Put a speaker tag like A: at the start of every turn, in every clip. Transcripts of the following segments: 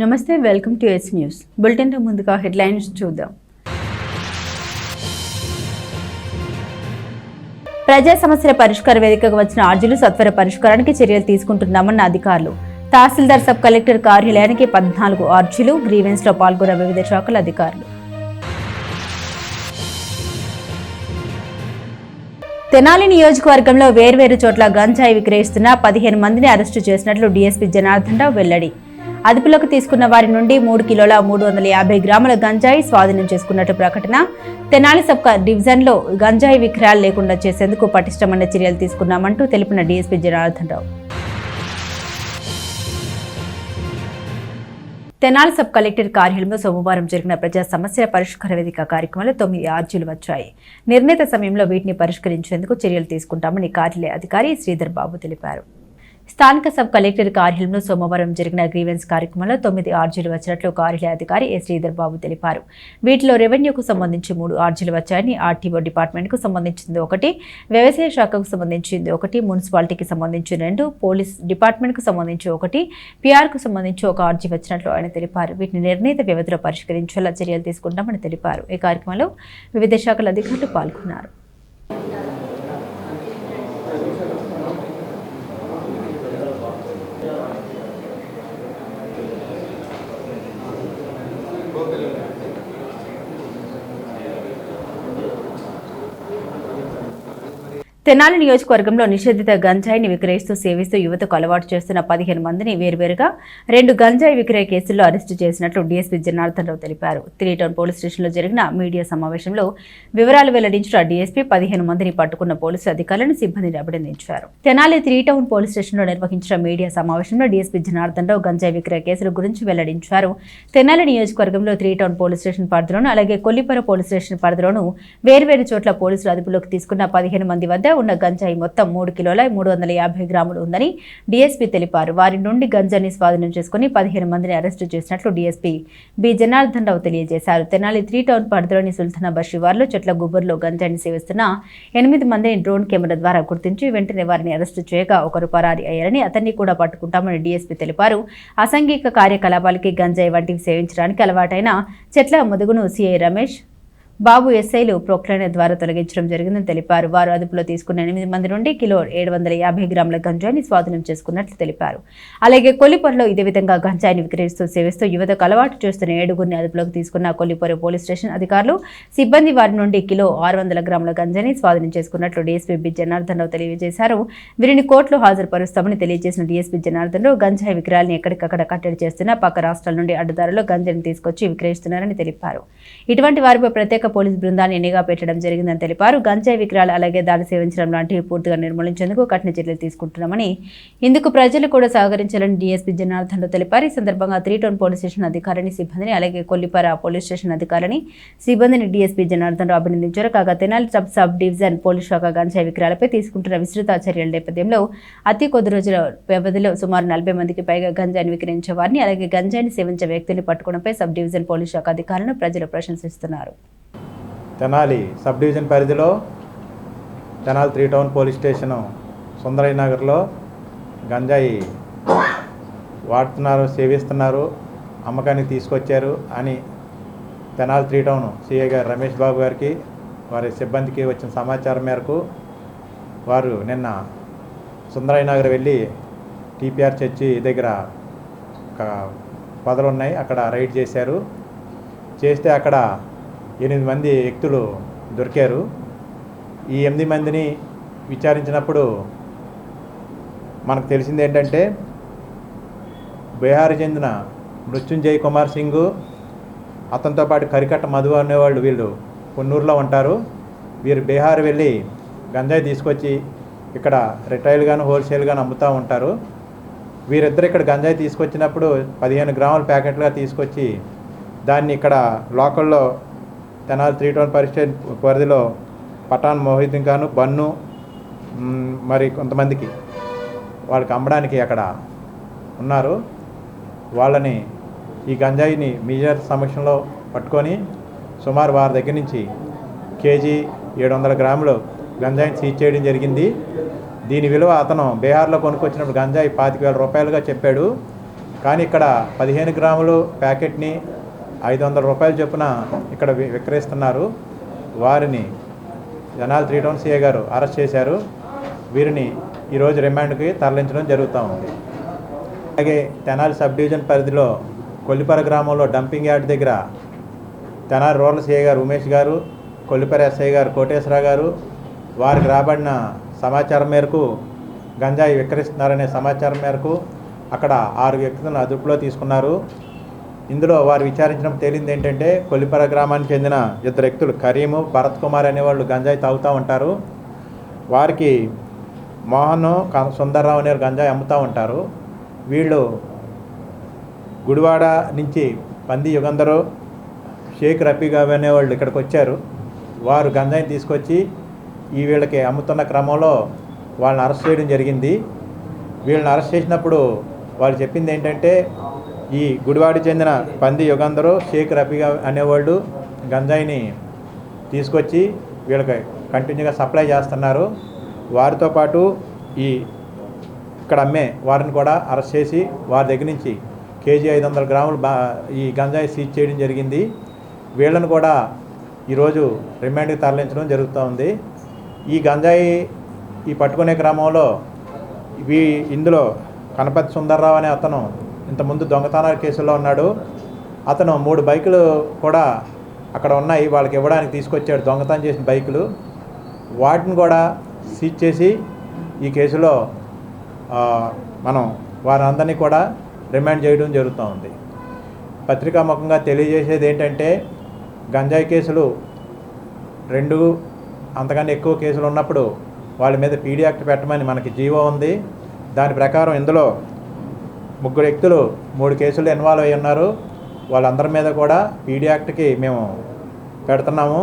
A: నమస్తే, welcome to yes news bulletin. ముందుగా headlines చూద్దాం. ప్రజా సమస్యల పరిష్కార వేదికకు వచ్చిన అర్జీలు సత్వర పరిష్కారానికి చర్యలు తీసుకుంటున్నామన్న అధికారులు. తహసీల్దార్ సబ్ కలెక్టర్ కార్యాలయానికి 14 అర్జీలు. గ్రీవెన్స్ లో పాల్గొన్న వివిధ శాఖల అధికారులు. తెనాలి నియోజకవర్గంలో వేర్వేరు చోట్ల గంజాయి విక్రయిస్తున్న 15 మందిని అరెస్టు చేసినట్లు డీఎస్పీ జనార్దన్ రావు వెల్లడి. అదుపులోకి తీసుకున్న వారి నుండి 3 కిలోల 350 గ్రాముల గంజాయి స్వాధీనం చేసుకున్నట్టు ప్రకటన. తెనాలి సబ్ డివిజన్లో గంజాయి విక్రయాలు లేకుండా చేసేందుకు పటిష్టమైన చర్యలు తీసుకున్నామంటూ తెలిపిన DSP Janardhan Rao. Tenali sub collector కార్యాలయంలో సోమవారం జరిగిన ప్రజా సమస్యల పరిష్కార వేదిక కార్యక్రమంలో 9 అర్జీలు వచ్చాయి. నిర్ణీత సమయంలో వీటిని పరిష్కరించేందుకు చర్యలు తీసుకుంటామని కార్యాలయ అధికారి శ్రీధర్ బాబు తెలిపారు. స్థానిక సబ్ కలెక్టర్ కార్యాలయంలో సోమవారం జరిగిన గ్రీవెన్స్ కార్యక్రమంలో 9 అర్జీలు వచ్చినట్లు కార్యాలయ అధికారి శ్రీధర్ బాబు తెలిపారు. వీటిలో రెవెన్యూకు సంబంధించి 3 అర్జీలు వచ్చాయని, ఆర్టీఓ డిపార్ట్మెంట్కు సంబంధించింది 1, వ్యవసాయ శాఖకు సంబంధించింది 1, మున్సిపాలిటీకి సంబంధించి 2, పోలీస్ డిపార్ట్మెంట్కు సంబంధించి 1, పిఆర్కు సంబంధించి 1 అర్జీ వచ్చినట్లు ఆయన తెలిపారు. వీటిని నిర్ణీత వ్యవధిలో పరిష్కరించేలా చర్యలు తీసుకుంటామని తెలిపారు. ఈ కార్యక్రమంలో వివిధ శాఖల అధికారులు పాల్గొన్నారు. తెనాలి నియోజకవర్గంలో నిషేధిత గంజాయిని విక్రయిస్తూ సేవిస్తూ యువతకు అలవాటు చేస్తున్న 15 మందిని వేర్వేరుగా 2 గంజాయి విక్రయ కేసుల్లో అరెస్టు చేసినట్లు డీఎస్పీ జనార్దన్ రావు తెలిపారు. 3 టౌన్ పోలీస్ స్టేషన్లో జరిగిన మీడియా సమావేశంలో వివరాలు వెల్లడించిన డీఎస్పీ 15 మందిని పట్టుకున్న పోలీసు అధికారులను సిబ్బందిని అభినందించారు. తెనాలి 3 టౌన్ పోలీస్ స్టేషన్లో నిర్వహించిన మీడియా సమావేశంలో డీఎస్పీ జనార్దన్ రావు గంజాయి విక్రయ కేసుల గురించి వెల్లడించారు. తెనాలి నియోజకవర్గంలో 3 టౌన్ పోలీస్ స్టేషన్ పరిధిలోను అలాగే కొల్లిపర పోలీస్ స్టేషన్ పరిధిలోను వేర్వేరు చోట్ల పోలీసులు అదుపులోకి తీసుకున్న 15 మంది వద్ద ఉన్న గంజాయి మొత్తం 3 కిలోల 350 గ్రాములు ఉందని డీఎస్పీ తెలిపారు. వారి నుండి గంజాయిని స్వాధీనం చేసుకుని 15 మందిని అరెస్టు చేసినట్లు డీఎస్పీ బి జనార్దన్ రావు తెలియజేశారు. తెనాలి 3 టౌన్ పరిధిలోని సుల్తానాబాద్ శివార్లో చెట్ల గుబ్బర్లో గంజాయిని సేవిస్తున్న 8 మందిని డ్రోన్ కెమెరా ద్వారా గుర్తించి వెంటనే వారిని అరెస్టు చేయగా ఒకరు పరారీ అయ్యారని, అతన్ని కూడా పట్టుకుంటామని డీఎస్పీ తెలిపారు. అసాంఘిక కార్యకలాపాలకి గంజాయి వంటివి సేవించడానికి అలవాటైన చెట్ల ముదుగును సిఐ రమేష్ బాబు ఎస్ఐలు ప్రొక్లైనర్ ద్వారా తొలగించడం జరిగిందని తెలిపారు. వారు అదుపులో తీసుకున్న 8 మంది నుండి కిలో 750 గ్రాముల గంజాయిని స్వాధీనం చేసుకున్నట్లు తెలిపారు. అలాగే కొల్లిపొరలో ఇదే విధంగా గంజాయిని విక్రయిస్తూ సేవిస్తూ యువతకు అలవాటు చేస్తున్న 7గురిని అదుపులోకి తీసుకున్న కొల్లిపొర పోలీస్ స్టేషన్ అధికారులు సిబ్బంది వారి నుండి కిలో 600 గ్రాముల గంజాయిని స్వాధీనం చేసుకున్నట్లు డీఎస్పీ బి జనార్దన్ రావు తెలియజేశారు. వీరిని కోర్టులో హాజరుపరుస్తామని తెలియజేసిన డీఎస్పీ జనార్దన్ రావు గంజాయి విక్రయాలను ఎక్కడికక్కడ కట్టడి చేస్తున్న పక్క రాష్ట్రాల నుండి అడ్డదారులో గంజాయిని తీసుకొచ్చి విక్రయిస్తున్నారని తెలిపారు. ఇటువంటి వారిపై ప్రత్యేక పోలీసు బృందాన్ని నిఘా పెట్టడం జరిగిందని తెలిపారు. గంజాయి విక్రయాలు అలాగే దాడి సేవించడం లాంటివి పూర్తిగా నిర్మూలించేందుకు కఠిన చర్యలు తీసుకుంటున్నామని, ఇందుకు ప్రజలు కూడా సహకరించాలని డీఎస్పీ జనార్దన్ రావు తెలిపారు. ఈ సందర్భంగా 3 టౌన్ పోలీస్ స్టేషన్ అధికారిని సిబ్బందిని అలాగే కొల్లిపర పోలీస్ స్టేషన్ అధికారిని సిబ్బందిని డీఎస్పీ జనార్దన్ రావు అభినందించారు. కాగా తెనాలి సబ్ డివిజన్ పోలీస్ శాఖ గంజాయి విక్రయాలపై తీసుకుంటున్న విస్తృత చర్యల నేపథ్యంలో అతి కొద్ది రోజుల వ్యవధిలో సుమారు 40 మందికి పైగా గంజాయిని విక్రయించే వారిని అలాగే గంజాయిని సేవించే వ్యక్తుల్ని పట్టుకోవడంపై సబ్ డివిజన్ పోలీస్ శాఖ అధికారులను ప్రజలు ప్రశంసిస్తున్నారు.
B: తెనాలి సబ్ డివిజన్ పరిధిలో Tenali 3 town police station Sundarayya నగర్లో గంజాయి వాడుతున్నారు, సేవిస్తున్నారు, అమ్మకానికి తీసుకొచ్చారు అని తెనాలి 3 టౌన్ సిఐ గారు రమేష్ బాబు గారికి వారి సిబ్బందికి వచ్చిన సమాచారం మేరకు వారు నిన్న సుందరయ్య నగర్ వెళ్ళి టీపీఆర్ చర్చి దగ్గర పొదలు ఉన్నాయి, అక్కడ రైడ్ చేశారు. చేస్తే అక్కడ 8 మంది వ్యక్తులు దొరికారు. ఈ 8 మందిని విచారించినప్పుడు మనకు తెలిసింది ఏంటంటే బీహార్ చెందిన మృత్యుంజయ్ కుమార్ సింగ్, అతనితో పాటు కరికట్ట మధు అనేవాళ్ళు వీళ్ళు కొన్నూరులో ఉంటారు. వీరు బీహార్ వెళ్ళి గంజాయి తీసుకొచ్చి ఇక్కడ రిటైల్గాను హోల్సేల్గాను అమ్ముతూ ఉంటారు. వీరిద్దరు ఇక్కడ గంజాయి తీసుకొచ్చినప్పుడు 15 గ్రాముల ప్యాకెట్లుగా తీసుకొచ్చి దాన్ని ఇక్కడ లోకల్లో తెనాలి 3 టౌన్ పరిధిలో పఠాన్ మొహిద్దీన్ ఖాను, బన్ను మరి కొంతమందికి వాళ్ళకి అమ్మడానికి అక్కడ ఉన్నారు. వాళ్ళని ఈ గంజాయిని మీజర్ సమక్షంలో పట్టుకొని సుమారు వారి దగ్గర నుంచి కేజీ 700 గ్రాములు గంజాయిని సీజ్ చేయడం జరిగింది. దీని విలువ అతను బీహార్లో కొనుక్కొచ్చినప్పుడు గంజాయి 25,000 రూపాయలుగా చెప్పాడు. కానీ ఇక్కడ 15 గ్రాములు ప్యాకెట్ని 500 రూపాయల చొప్పున ఇక్కడ విక్రయిస్తున్నారు. వారిని జనాల్ 3 టౌన్ సిఐ గారు అరెస్ట్ చేశారు. వీరిని ఈరోజు రిమాండ్కి తరలించడం జరుగుతూ ఉంది. అలాగే తెనాలి సబ్ డివిజన్ పరిధిలో కొల్లిపర గ్రామంలో డంపింగ్ యార్డ్ దగ్గర తెనాలి రూరల్ సిఐ గారు ఉమేష్ గారు, కొల్లిపర ఎస్ఐ గారు కోటేశ్వరరావు గారు వారికి రాబడిన సమాచారం మేరకు గంజాయి విక్రయిస్తున్నారనే సమాచారం మేరకు అక్కడ 6 వ్యక్తులను అదుపులో తీసుకున్నారు. ఇందులో వారు విచారించినప్పుడు తేలింది ఏంటంటే కొల్లిపర గ్రామానికి చెందిన 2 వ్యక్తులు కరీము, భరత్ కుమార్ అనేవాళ్ళు గంజాయి తాగుతూ ఉంటారు. వారికి మోహన్, సుందర్రావు అనే గంజాయి అమ్ముతూ ఉంటారు. వీళ్ళు గుడివాడ నుంచి పంది యుగంధరు, షేక్ రఫీగా అనేవాళ్ళు ఇక్కడికి వచ్చారు. వారు గంజాయిని తీసుకొచ్చి వీళ్ళకి అమ్ముతున్న క్రమంలో వాళ్ళని అరెస్ట్ చేయడం జరిగింది. వీళ్ళని అరెస్ట్ చేసినప్పుడు వాళ్ళు చెప్పింది ఏంటంటే ఈ గుడివాడికి చెందిన పంది యుగంధరు, షేక్ రఫీగా అనేవాళ్ళు గంజాయిని తీసుకొచ్చి వీళ్ళకి కంటిన్యూగా సప్లై చేస్తున్నారు. వారితో పాటు ఇక్కడ అమ్మే వారిని కూడా అరెస్ట్ చేసి వారి దగ్గర నుంచి కేజీ 500 గ్రాములు ఈ గంజాయి సీజ్ చేయడం జరిగింది. వీళ్ళను కూడా ఈరోజు రిమాండ్కి తరలించడం జరుగుతూ ఉంది. ఈ గంజాయి పట్టుకునే క్రమంలో ఇందులో కనపతి సుందర్రావు అనే అతను ఇంతకుముందు దొంగతనాల కేసుల్లో ఉన్నాడు. అతను 3 బైకులు కూడా అక్కడ ఉన్నాయి, వాళ్ళకి ఇవ్వడానికి తీసుకొచ్చాడు. దొంగతనం చేసిన బైకులు వాటిని కూడా సీజ్ చేసి ఈ కేసులో మనం వారందరినీ కూడా రిమాండ్ చేయడం జరుగుతూ ఉంది. పత్రికాముఖంగా తెలియజేసేది ఏంటంటే గంజాయి కేసులు 2 అంతకన్నా ఎక్కువ కేసులు ఉన్నప్పుడు వాళ్ళ మీద పీడీ యాక్ట్ పెట్టమని మనకి జీవో ఉంది. దాని ప్రకారం ఇందులో 3 వ్యక్తులు 3 కేసులు ఇన్వాల్వ్ అయ్యి ఉన్నారు. వాళ్ళందరి మీద కూడా పీడీ యాక్ట్కి మేము పెడుతున్నాము.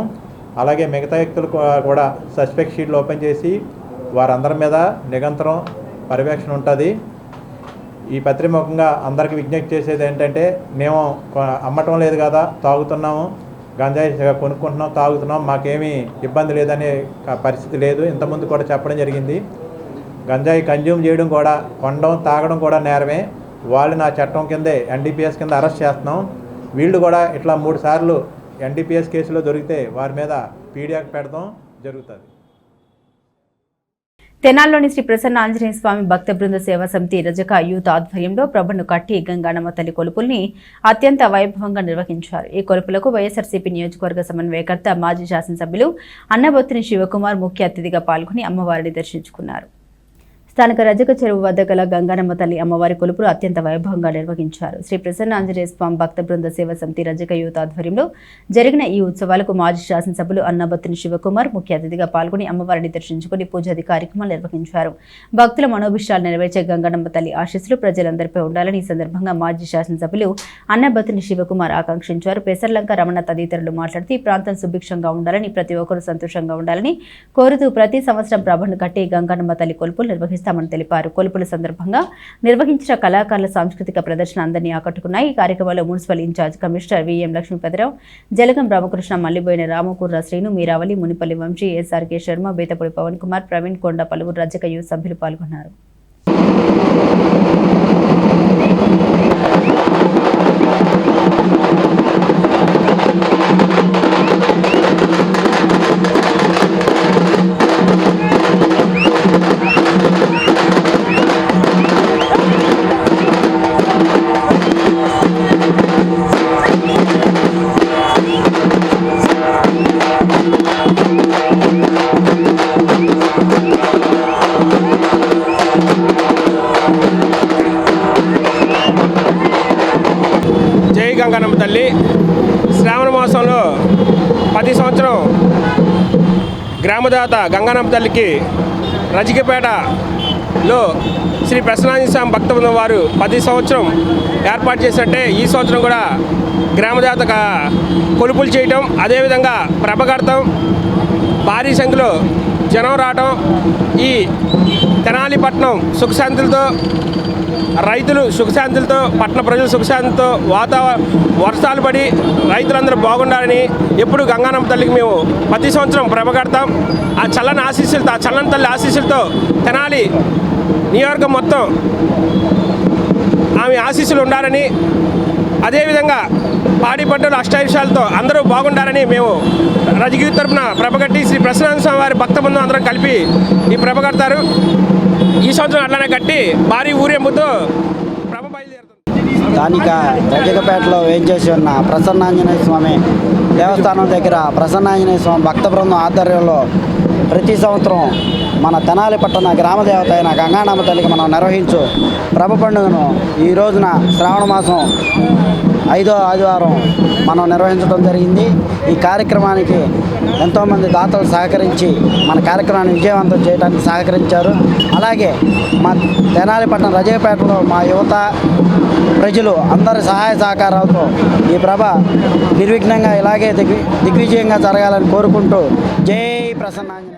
B: అలాగే మిగతా వ్యక్తులు కూడా సస్పెక్ట్ షీట్లు ఓపెన్ చేసి వారందరి మీద నిరంతరం పర్యవేక్షణ ఉంటుంది. ఈ పత్రిముఖంగా అందరికీ విజ్ఞప్తి చేసేది ఏంటంటే మేము అమ్మటం లేదు కదా, తాగుతున్నాము, గంజాయి కొనుక్కుంటున్నాం, తాగుతున్నాం, మాకేమీ ఇబ్బంది లేదనే పరిస్థితి లేదు. ఇంతకుముందు కూడా చెప్పడం జరిగింది. గంజాయి కన్జ్యూమ్ చేయడం కూడా, కొనడం, తాగడం కూడా నేరమే. వాళ్ళని ఆ చట్టం కిందే ఎన్డీపీఎస్ కింద అరెస్ట్ చేస్తున్నాం. వీళ్ళు కూడా ఇట్లా 3 సార్లు ఎన్డీపీఎస్ కేసులో దొరికితే వారి మీద పీడీ యాక్ట్ పెడతాం జరుగుతుంది.
A: తెనాల్లోని శ్రీ ప్రసన్న ఆంజనేయ స్వామి భక్త బృంద సేవా సమితి రజక యూత్ ఆధ్వర్యంలో ప్రభను కట్టి గంగానమ్మ తల్లి కొలుపుల్ని అత్యంత వైభవంగా నిర్వహించారు. ఈ కొలుపులకు వైఎస్ఆర్సీపీ నియోజకవర్గ సమన్వయకర్త మాజీ శాసనసభ్యులు అన్నబొత్తిని శివకుమార్ ముఖ్య అతిథిగా పాల్గొని అమ్మవారిని దర్శించుకున్నారు. స్థానిక రజక చెరువు వద్ద గల గంగానమ్మ తల్లి అమ్మవారి కొలుపులు అత్యంత వైభవంగా నిర్వహించారు. శ్రీ ప్రసన్న ఆంజనేయ స్వామి భక్త బృంద సేవా సమితి రజక యూత్ ఆధ్వర్యంలో జరిగిన ఈ ఉత్సవాలకు మాజీ శాసనసభ్యులు అన్నబత్తిని శివకుమార్ ముఖ్య అతిథిగా పాల్గొని అమ్మవారిని దర్శించుకుని పూజాది కార్యక్రమాలు నిర్వహించారు. భక్తుల మనోభిష్టాలు నెరవేర్చే గంగానమ్మ తల్లి ఆశీస్సులు ప్రజలందరిపై ఉండాలని ఈ సందర్భంగా మాజీ శాసనసభ్యులు అన్నబత్తిని శివకుమార్ ఆకాంక్షించారు. పెసర్లంక రమణ తదితరులు మాట్లాడుతూ ఈ ప్రాంతం సుభిక్షంగా ఉండాలని, ప్రతి ఒక్కరూ సంతోషంగా ఉండాలని కోరుతూ ప్రతి సంవత్సరం ప్రభను కట్టి గంగానమ్మ తల్లి కొలుపులు నిర్వహిస్తారు తెలిపారు. కొలుపుల సందర్భంగా నిర్వహించిన కళాకారుల సాంస్కృతిక ప్రదర్శన అందరినీ ఆకట్టుకున్నాయి. ఈ కార్యక్రమంలో municipal incharge commissioner VM Lakshmipathirao, Jalagam Ramakrishna, Malliboina Ramakurra Srinu, Meeravali, Munipalli Vamsi, SRK Sharma, Bethapudi Pawan Kumar, Praveen Konda, పలువురు రజక యూత్ సభ్యులు పాల్గొన్నారు.
C: గంగానమ్మ తల్లి శ్రావణ మాసంలో ప్రతి సంవత్సరం గ్రామదేవత గంగానమ్మ తల్లికి రజికపేటలో శ్రీ ప్రసన్నాంజనేయ స్వామి భక్త బృందం వారు ప్రతి సంవత్సరం ఏర్పాటు చేసినట్టే ఈ సంవత్సరం కూడా గ్రామదేవత కొలుపులు చేయటం, అదేవిధంగా ప్రభ కడతాం, భారీ సంఖ్యలో జనం రావటం, ఈ తెనాలి పట్టణం సుఖశాంతులతో, రైతులు సుఖశాంతులతో, పట్టణ ప్రజలు సుఖశాంతితో, వర్షాలు పడి రైతులందరూ బాగుండాలని ఎప్పుడు గంగానమ్మ తల్లికి మేము ప్రతి సంవత్సరం ప్రభ కడతాం. ఆ చల్లని ఆశీస్సులతో, ఆ చల్లని తల్లి ఆశీస్సులతో తెనాలి నియోజకవర్గం మొత్తం ఆమె ఆశీస్సులు ఉండాలని, అదేవిధంగా పాడి పంటలు అష్టైషాలతో అందరూ బాగుండాలని మేము రజగిరి తరపున ప్రభ కట్టి శ్రీ ప్రసన్నానంద స్వామి వారి భక్త బృందం అందరం కలిపి ఈ ప్రభ కడతారు. ఈ సంవత్సరం అట్లానే కట్టి భారీ ఊరేంపుతో ప్రభ బయలుదేరుతుంది.
D: స్థానిక రజకపేటలో వేంచేసి ఉన్న ప్రసన్నాంజనేయ స్వామి దేవస్థానం దగ్గర ప్రసన్నాంజనేయ స్వామి భక్త బృందం ఆధ్వర్యంలో ప్రతి సంవత్సరం మన తెనాలి పట్టణ గ్రామ దేవత అయిన గంగానమ్మ తల్లికి మనం నిర్వహించు ప్రభ పండుగను ఈ రోజున శ్రావణ మాసం 5వ ఆదివారం మనం నిర్వహించడం జరిగింది. ఈ కార్యక్రమానికి ఎంతోమంది దాతలు సహకరించి మన కార్యక్రమాన్ని విజయవంతం చేయడానికి సహకరించారు. అలాగే మా తెనాలి పట్టణ రజకపేటలో మా యువత ప్రజలు అందరి సహాయ సహకారాలతో ఈ ప్రభ నిర్విఘ్నంగా ఇలాగే దిగ్విజయంగా జరగాలని కోరుకుంటూ జై ప్రసన్నాంజనేయ.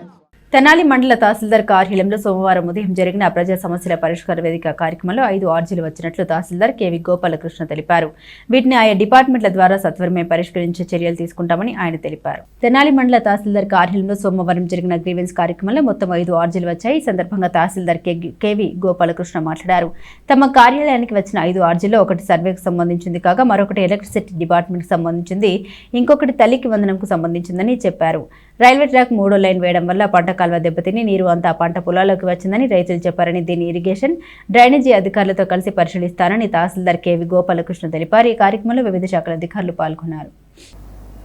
A: తెనాలి మండల తహసీల్దార్ కార్యాలయంలో సోమవారం ఉదయం జరిగిన ప్రజా సమస్యల పరిష్కార వేదిక కార్యక్రమంలో 5 ఆర్జీలు వచ్చినట్లు తహసీల్దార్ కేవి గోపాలకృష్ణ తెలిపారు. వీటిని ఆయా డిపార్ట్మెంట్ల ద్వారా సత్వరమే పరిష్కరించే చర్యలు తీసుకుంటామని ఆయన తెలిపారు. తెనాలి మండల తహసీల్దార్ కార్యాలయంలో సోమవారం జరిగిన గ్రీవెన్స్ కార్యక్రమంలో మొత్తం 5 ఆర్జీలు వచ్చాయి. ఈ సందర్భంగా తహసీల్దార్ కేవి గోపాలకృష్ణ మాట్లాడారు. తమ కార్యాలయానికి వచ్చిన 5 ఆర్జీల్లో ఒకటి సర్వేకు సంబంధించింది కాగా మరొకటి ఎలక్ట్రిసిటీ డిపార్ట్మెంట్కి సంబంధించింది, ఇంకొకటి తల్లికి వందనంకు సంబంధించిందని చెప్పారు. రైల్వే ట్రాక్ 3వ లైన్ వేయడం వల్ల పంట కాల్వ దెబ్బతిని నీరు అంతా పంట పొలాల్లోకి వచ్చిందని రైతులు చెప్పారని, దీన్ని ఇరిగేషన్ డ్రైనేజీ అధికారులతో కలిసి పరిశీలిస్తారని తహసీల్దార్ కేవి గోపాలకృష్ణ తెలిపారు. ఈ కార్యక్రమంలో వివిధ శాఖల అధికారులు పాల్గొన్నారు.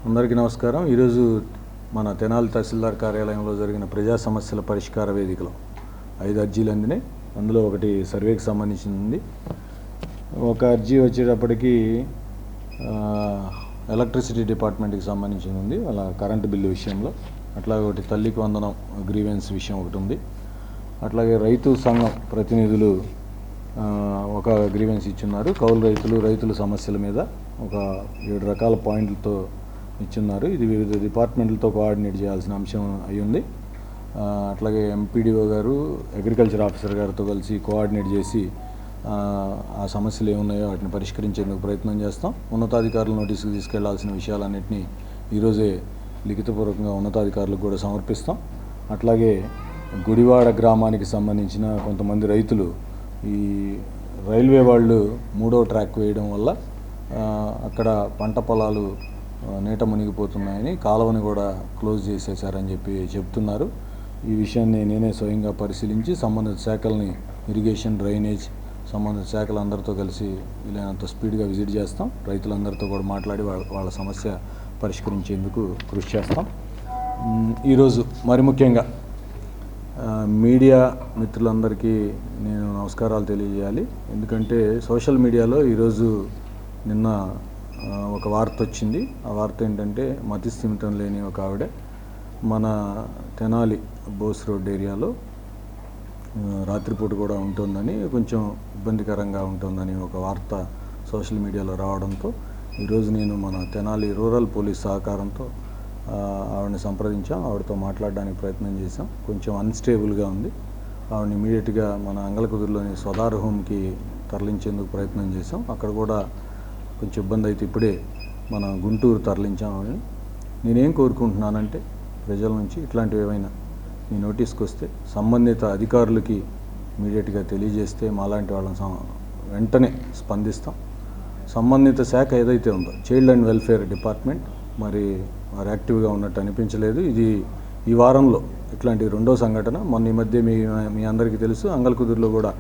E: అందరికీ నమస్కారం. ఈరోజు మన తెనాలి తహసీల్దార్ కార్యాలయంలో జరిగిన ప్రజా సమస్యల పరిష్కార వేదికలో 5 అర్జీలు అందినాయి. అందులో ఒకటి సర్వేకి సంబంధించింది, ఒక అర్జీ వచ్చేటప్పటికి ఎలక్ట్రిసిటీ డిపార్ట్మెంట్కి సంబంధించింది ఉంది, అలా కరెంటు బిల్లు విషయంలో. అట్లాగే ఒకటి తల్లికి వందనం గ్రీవెన్స్ విషయం ఒకటి ఉంది. అట్లాగే రైతు సంఘం ప్రతినిధులు ఒక గ్రీవెన్స్ ఇచ్చున్నారు. కౌలు రైతుల సమస్యల మీద ఒక 7 రకాల పాయింట్లతో ఇచ్చున్నారు. ఇది వివిధ డిపార్ట్మెంట్లతో కోఆర్డినేట్ చేయాల్సిన అంశం అయ్యింది. అట్లాగే ఎంపీడీఓ గారు అగ్రికల్చర్ ఆఫీసర్ గారితో కలిసి కోఆర్డినేట్ చేసి ఆ సమస్యలు ఏమున్నాయో వాటిని పరిష్కరించేందుకు ప్రయత్నం చేస్తాం. ఉన్నతాధికారుల నోటీసుకు తీసుకెళ్లాల్సిన విషయాలన్నింటినీ ఈరోజే లిఖితపూర్వకంగా ఉన్నతాధికారులకు కూడా సమర్పిస్తాం. అట్లాగే గుడివాడ గ్రామానికి సంబంధించిన కొంతమంది రైతులు ఈ రైల్వే వాళ్ళు 3వ ట్రాక్ వేయడం వల్ల అక్కడ పంట పొలాలు నీట మునిగిపోతున్నాయని, కాలువని కూడా క్లోజ్ చేసేసారని చెప్పి చెప్తున్నారు. ఈ విషయాన్ని నేనే స్వయంగా పరిశీలించి సంబంధిత శాఖల్ని, ఇరిగేషన్, డ్రైనేజ్ సంబంధిత శాఖలందరితో కలిసి వీలైనంత స్పీడ్గా విజిట్ చేస్తాం. రైతులందరితో కూడా మాట్లాడి వాళ్ళ సమస్య పరిష్కరించేందుకు కృషి చేస్తాం. ఈరోజు మరి ముఖ్యంగా మీడియా మిత్రులందరికీ నేను నమస్కారాలు తెలియజేయాలి. ఎందుకంటే సోషల్ మీడియాలో ఈరోజు నిన్న ఒక వార్త వచ్చింది. ఆ వార్త ఏంటంటే మతిస్థిమితం లేని ఒక ఆవిడ మన తెనాలి బోస్ రోడ్ ఏరియాలో రాత్రిపూట కూడా ఉంటుందని, కొంచెం ఇబ్బందికరంగా ఉంటుందని ఒక వార్త సోషల్ మీడియాలో రావడంతో ఈరోజు నేను మన తెనాలి రూరల్ పోలీస్ సహకారంతో ఆవిడని సంప్రదించాం. ఆవిడతో మాట్లాడడానికి ప్రయత్నం చేశాం. కొంచెం అన్స్టేబుల్గా ఉంది. ఆవిడని ఇమీడియట్గా మన అంగళకుదురులోని స్వదార్ హోమ్కి తరలించేందుకు ప్రయత్నం చేశాం. అక్కడ కూడా కొంచెం ఇబ్బంది అయితే ఇప్పుడే మన గుంటూరు తరలించాం ఆవిడని. నేనేం కోరుకుంటున్నానంటే ప్రజల నుంచి ఇట్లాంటివి ఏమైనా మీ నోటీస్కి వస్తే సంబంధిత అధికారులకి ఇమీడియట్గా తెలియజేస్తే మాలాంటి వాళ్ళని వెంటనే స్పందిస్తాం. సంబంధిత శాఖ ఏదైతే ఉందో చైల్డ్ అండ్ వెల్ఫేర్ డిపార్ట్మెంట్ మరి వారు యాక్టివ్గా ఉన్నట్టు అనిపించలేదు. ఇది ఈ వారంలో ఇట్లాంటి 2వ సంఘటన. మొన్న ఈ మధ్య మీ అందరికీ తెలుసు, అంగళకుదురులో కూడా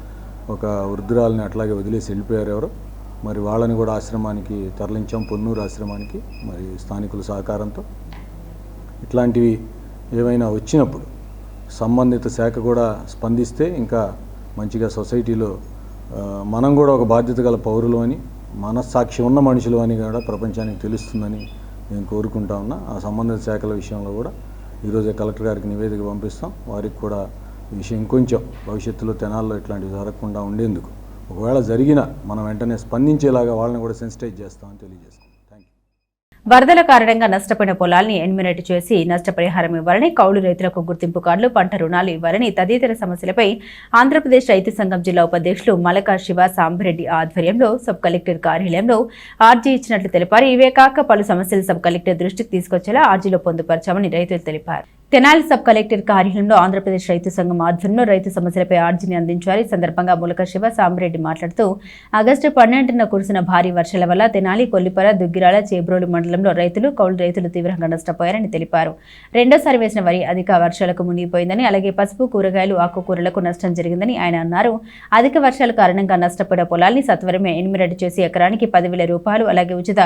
E: ఒక వృద్ధురాలని అట్లాగే వదిలేసి వెళ్ళిపోయారు ఎవరో. మరి వాళ్ళని కూడా ఆశ్రమానికి తరలించాం, పొన్నూరు ఆశ్రమానికి, మరి స్థానికుల సహకారంతో. ఇట్లాంటివి ఏమైనా వచ్చినప్పుడు సంబంధిత శాఖ కూడా స్పందిస్తే ఇంకా మంచిగా సొసైటీలో మనం కూడా ఒక బాధ్యత గల పౌరులు అని, మనస్సాక్షి ఉన్న మనుషులు అని కూడా ప్రపంచానికి తెలుస్తుందని నేను కోరుకుంటా ఉన్నా. ఆ సంబంధిత శాఖల విషయంలో కూడా ఈరోజే కలెక్టర్ గారికి నివేదిక పంపిస్తాం. వారికి కూడా ఈ విషయం ఇంకొంచెం భవిష్యత్తులో తెనాల్లో ఇట్లాంటివి జరగకుండా ఉండేందుకు, ఒకవేళ జరిగినా మనం వెంటనే స్పందించేలాగా వాళ్ళని కూడా సెన్సిటైజ్ చేస్తామని తెలియజేస్తాం.
A: వరదల కారణంగా నష్టపోయిన పొలాల్ని ఎన్యూమరేట్ చేసి నష్టపరిహారం ఇవ్వాలని, కౌలు రైతులకు గుర్తింపు కార్డులు, పంట రుణాలు ఇవ్వాలని తదితర సమస్యలపై ఆంధ్రప్రదేశ్ రైతు సంఘం జిల్లా ఉపాధ్యక్షులు మలకా శివ సాంబరెడ్డి ఆధ్వర్యంలో సబ్ కలెక్టర్ కార్యాలయంలో ఆర్జీ ఇచ్చినట్లు తెలిపారు. ఇవే కాక పలు సమస్యలు సబ్ కలెక్టర్ దృష్టికి తీసుకొచ్చేలా ఆర్జీలో పొందుపరచామని రైతులు తెలిపారు. తెనాలి సబ్ కలెక్టర్ కార్యాలయంలో ఆంధ్రప్రదేశ్ రైతు సంఘం ఆధ్వర్యంలో రైతు సమస్యలపై ఆర్జీని అందించారు. ఈ సందర్భంగా ములక శివ సాంబరెడ్డి మాట్లాడుతూ ఆగస్టు 12న కురిసిన భారీ వర్షాల వల్ల తెనాలి, కొల్లిపర, దుగ్గిరాల, చేబ్రోలు మండలంలో రైతులు, కౌలు రైతులు తీవ్రంగా నష్టపోయారని తెలిపారు. రెండోసారి వేసిన వరి అధిక వర్షాలకు మునిగిపోయిందని, అలాగే పసుపు, కూరగాయలు, ఆకుకూరలకు నష్టం జరిగిందని ఆయన అన్నారు. అధిక వర్షాల కారణంగా నష్టపోయిన పొలాల్ని సత్వరమే ఎనిమిరెడ్డి చేసి ఎకరానికి 10,000 రూపాయలు, అలాగే ఉచిత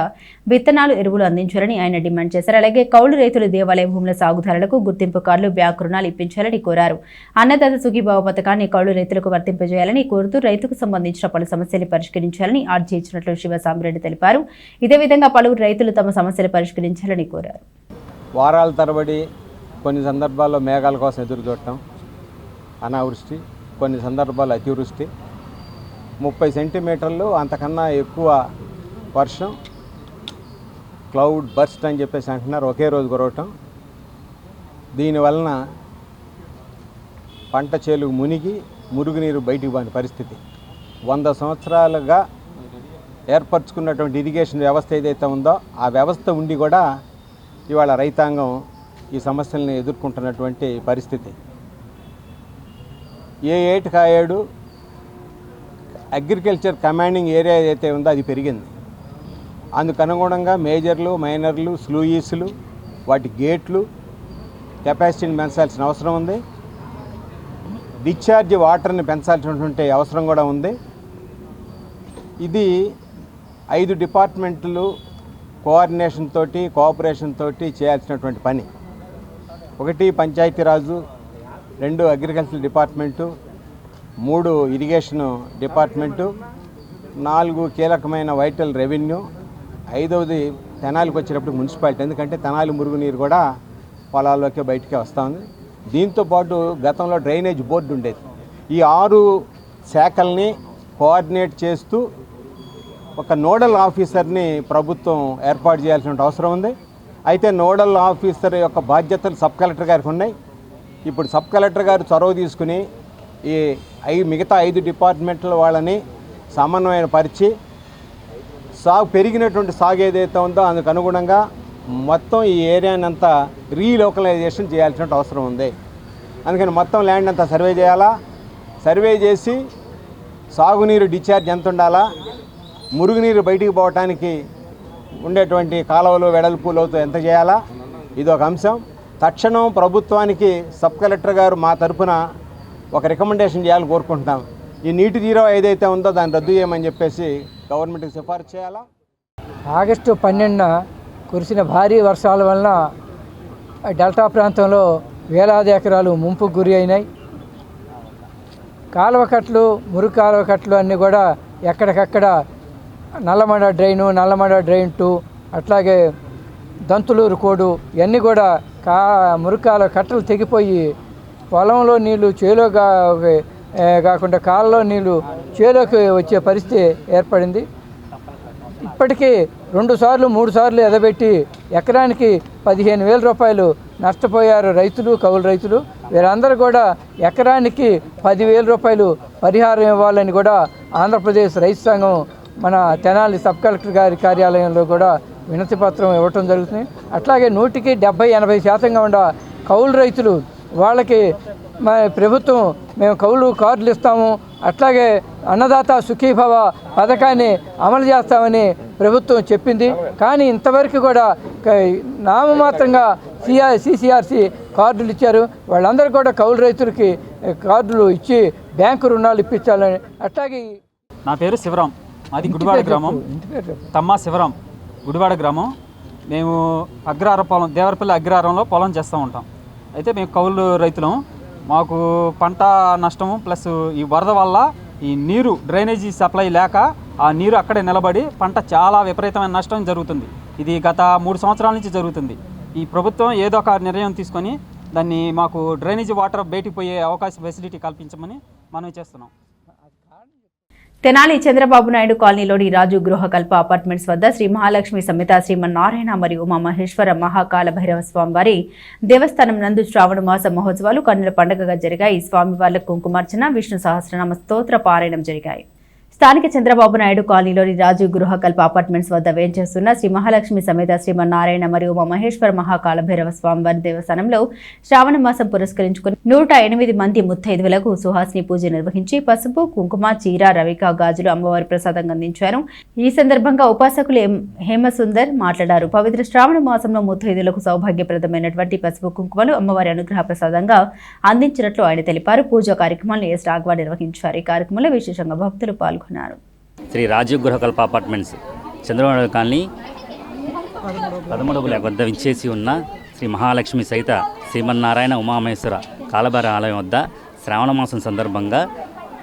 A: విత్తనాలు, ఎరువులు అందించాలని ఆయన డిమాండ్ చేశారు. అలాగే కౌలు రైతులు దేవాలయ భూముల సాగుదారులకు గుర్తింపు కార్డులు, బ్యాంకు రుణాలు ఇప్పించాలని కోరారు. అన్నదాత సుఖీభావ పథకాన్ని కౌలు రైతులకు వర్తింపజేయాలని కోరుతూ రైతుకు సంబంధించిన పలు సమస్యలు పరిష్కరించాలని ఆర్జీ ఇచ్చినట్లు శివసాంబరెడ్డి తెలిపారు. ఇదే విధంగా పలువురు రైతులు తమ సమస్యలు పరిష్కరించాలని కోరారు.
F: వారాల తరబడి కొన్ని సందర్భాల్లో మేఘాల కోసం ఎదురు చూడటం, అనావృష్టి, కొన్ని సందర్భాల్లో అతివృష్టి, 30 సెంటీమీటర్లు అంతకన్నా ఎక్కువ వర్షం, క్లౌడ్ బర్స్ట్ అని చెప్పేసి అంటున్నారు, ఒకే రోజు కురవటం. దీనివలన పంట చేలుగు మునిగి మురుగునీరు బయటికి పోయిన పరిస్థితి. 100 సంవత్సరాలుగా ఏర్పరచుకున్నటువంటి ఇరిగేషన్ వ్యవస్థ ఏదైతే ఉందో ఆ వ్యవస్థ ఉండి కూడా ఇవాళ రైతాంగం ఈ సమస్యల్ని ఎదుర్కొంటున్నటువంటి పరిస్థితి. ఏ ఏటికి ఆ ఏడు అగ్రికల్చర్ కమాండింగ్ ఏరియా ఏదైతే ఉందో అది పెరిగింది. అందుకు అనుగుణంగా మేజర్లు, మైనర్లు, స్లూయిస్లు, వాటి గేట్లు, కెపాసిటీని పెంచాల్సిన అవసరం ఉంది. డిశ్చార్జ్ వాటర్ని పెంచాల్సినటువంటి అవసరం కూడా ఉంది. ఇది 5 డిపార్ట్మెంట్లు కోఆర్డినేషన్ తోటి, కోఆపరేషన్ తోటి చేయాల్సినటువంటి పని. 1 Panchayati Raj, 2 agriculture department, 3 irrigation department, 4 కీలకమైన వైటల్ రెవెన్యూ, 5వది తెనాలికి వచ్చేటప్పుడు మున్సిపాలిటీ. ఎందుకంటే తెనాలి మురుగునీరు కూడా పొలాల్లోకి బయటికి వస్తుంది. దీంతోపాటు గతంలో డ్రైనేజ్ బోర్డు ఉండేది. ఈ 6 శాఖల్ని కోఆర్డినేట్ చేస్తూ ఒక నోడల్ ఆఫీసర్ని ప్రభుత్వం ఏర్పాటు చేయాల్సిన అవసరం ఉంది. అయితే నోడల్ ఆఫీసర్ యొక్క బాధ్యతలు సబ్ కలెక్టర్ గారికి ఉన్నాయి. ఇప్పుడు సబ్ కలెక్టర్ గారు చొరవ తీసుకుని ఈ మిగతా 5 డిపార్ట్మెంట్ల వాళ్ళని సమన్వయపరిచి పెరిగినటువంటి సాగు ఏదైతే ఉందో అందుకు అనుగుణంగా మొత్తం ఈ ఏరియాని అంతా రీలోకలైజేషన్ చేయాల్సిన అవసరం ఉంది. అందుకని మొత్తం ల్యాండ్ అంతా సర్వే చేయాలా, సర్వే చేసి సాగునీరు డిశ్చార్జ్ ఎంత ఉండాలా, మురుగునీరు బయటికి పోవటానికి ఉండేటువంటి కాలువలు, వెడల్పు, లోతు ఎంత చేయాలా, ఇది ఒక అంశం. తక్షణం ప్రభుత్వానికి సబ్ కలెక్టర్ గారు మా తరఫున ఒక రికమెండేషన్ చేయాలని కోరుకుంటున్నాం. ఈ నీటి జీరో ఏదైతే ఉందో దాన్ని రద్దు చేయమని చెప్పేసి గవర్నమెంట్కి సిఫార్సు చేయాలా.
G: ఆగస్టు 12న కురిసిన భారీ వర్షాల వలన డెల్టా ప్రాంతంలో వేలాది ఎకరాలు ముంపుకు గురి అయినాయి. కాలువకట్లు, మురుగు కాలువకట్లు అన్నీ కూడా ఎక్కడికక్కడ నల్లమడ డ్రైను, నల్లమడ డ్రైన్ 2, అట్లాగే దంతులూరు కోడు ఇవన్నీ కూడా మురుగు కాలువ కట్టలు తెగిపోయి పొలంలో నీళ్లు చేలో కాకుండా కాళ్ళలో నీళ్లు చేలోకి వచ్చే పరిస్థితి ఏర్పడింది. ఇప్పటికీ 2 సార్లు 3 సార్లు ఎదబెట్టి ఎకరానికి 15,000 రూపాయలు నష్టపోయారు రైతులు, కౌలు రైతులు. వీరందరూ కూడా ఎకరానికి 10,000 రూపాయలు పరిహారం ఇవ్వాలని కూడా ఆంధ్రప్రదేశ్ రైతు సంఘం మన తెనాలి సబ్ కలెక్టర్ గారి కార్యాలయంలో కూడా వినతి పత్రం ఇవ్వటం జరుగుతుంది. అట్లాగే 100కి 70-80% ఉన్న కౌలు రైతులు వాళ్ళకి ప్రభుత్వం మేము కౌలు కార్డులు ఇస్తాము, అట్లాగే అన్నదాత సుఖీభవ పథకాన్ని అమలు చేస్తామని ప్రభుత్వం చెప్పింది. కానీ ఇంతవరకు కూడా నామమాత్రంగా CCRC కార్డులు ఇచ్చారు. వాళ్ళందరూ కూడా కౌలు రైతులకి కార్డులు ఇచ్చి బ్యాంకు రుణాలు ఇప్పించాలని. అట్లాగే
H: నా పేరు శివరాం, మాది గుడివాడ గ్రామం, తమ్మా శివరాం, గుడివాడ గ్రామం. మేము అగ్రహార పొలం, దేవరపల్లి అగ్రహారంలో పొలం చేస్తూ ఉంటాం. అయితే మేము కౌలు రైతులం. మాకు పంట నష్టము ప్లస్ ఈ వరద వల్ల ఈ నీరు డ్రైనేజీ సప్లై లేక ఆ నీరు అక్కడే నిలబడి పంట చాలా విపరీతమైన నష్టం జరుగుతుంది. ఇది గత 3 సంవత్సరాల నుంచి జరుగుతుంది. ఈ ప్రభుత్వం ఏదో ఒక నిర్ణయం తీసుకొని దాన్ని మాకు డ్రైనేజీ వాటర్ బయటికి పోయే అవకాశం ఫెసిలిటీ కల్పించమని మనం చేస్తున్నాం.
A: తెనాలి చంద్రబాబు నాయుడు కాలనీలోని రాజు గృహకల్ప అపార్ట్మెంట్స్ వద్ద శ్రీ మహాలక్ష్మి సమేత శ్రీమన్నారాయణ మరియు ఉమామహేశ్వర మహాకాల భైరవ స్వామివారి దేవస్థానం నందు శ్రావణ మాస మహోత్సవాలు కన్నుల పండుగగా జరిగాయి. స్వామివార్లకు కుంకుమార్చన, విష్ణు సహస్రనామ స్తోత్ర పారాయణం జరిగాయి. స్థానిక చంద్రబాబు నాయుడు కాలనీలోని రాజీవ్ గృహకల్ప అపార్ట్మెంట్స్ వద్ద వేంచేస్తున్న శ్రీ మహాలక్ష్మి సమేత శ్రీమన్నారాయణ మరియు ఉమామహేశ్వర మహాకాళభైరవ స్వామివారి దేవస్థానంలో శ్రావణ మాసం పురస్కరించుకుని 108 మంది ముత్తైదువులకు సుహాసిని పూజ నిర్వహించి పసుపు కుంకుమ చీర రవిక గాజులు అమ్మవారి ప్రసాదంగా అందించారు. ఈ సందర్భంగా ఉపాసకులు హేమసుందర్ మాట్లాడారు. పవిత్ర శ్రావణ మాసంలో ముత్తైదువులకు సౌభాగ్యప్రదమైనటువంటి పసుపు కుంకుమలు అమ్మవారి అనుగ్రహ ప్రసాదంగా అందించినట్లు ఆయన తెలిపారు. పూజా కార్యక్రమాలను ఎస్ రాఘవ నిర్వహించారు. ఈ కార్యక్రమంలో విశేషంగా భక్తులు పాల్గొన్నారు.
I: శ్రీ రాజీవ్ గృహకల్ప అపార్ట్మెంట్స్ చంద్రబాబు కాలనీ 13 వద్ద విచ్చేసి ఉన్న శ్రీ మహాలక్ష్మి సహిత శ్రీమన్నారాయణ ఉమామహేశ్వర కాళభైరవ ఆలయం వద్ద శ్రావణ మాసం సందర్భంగా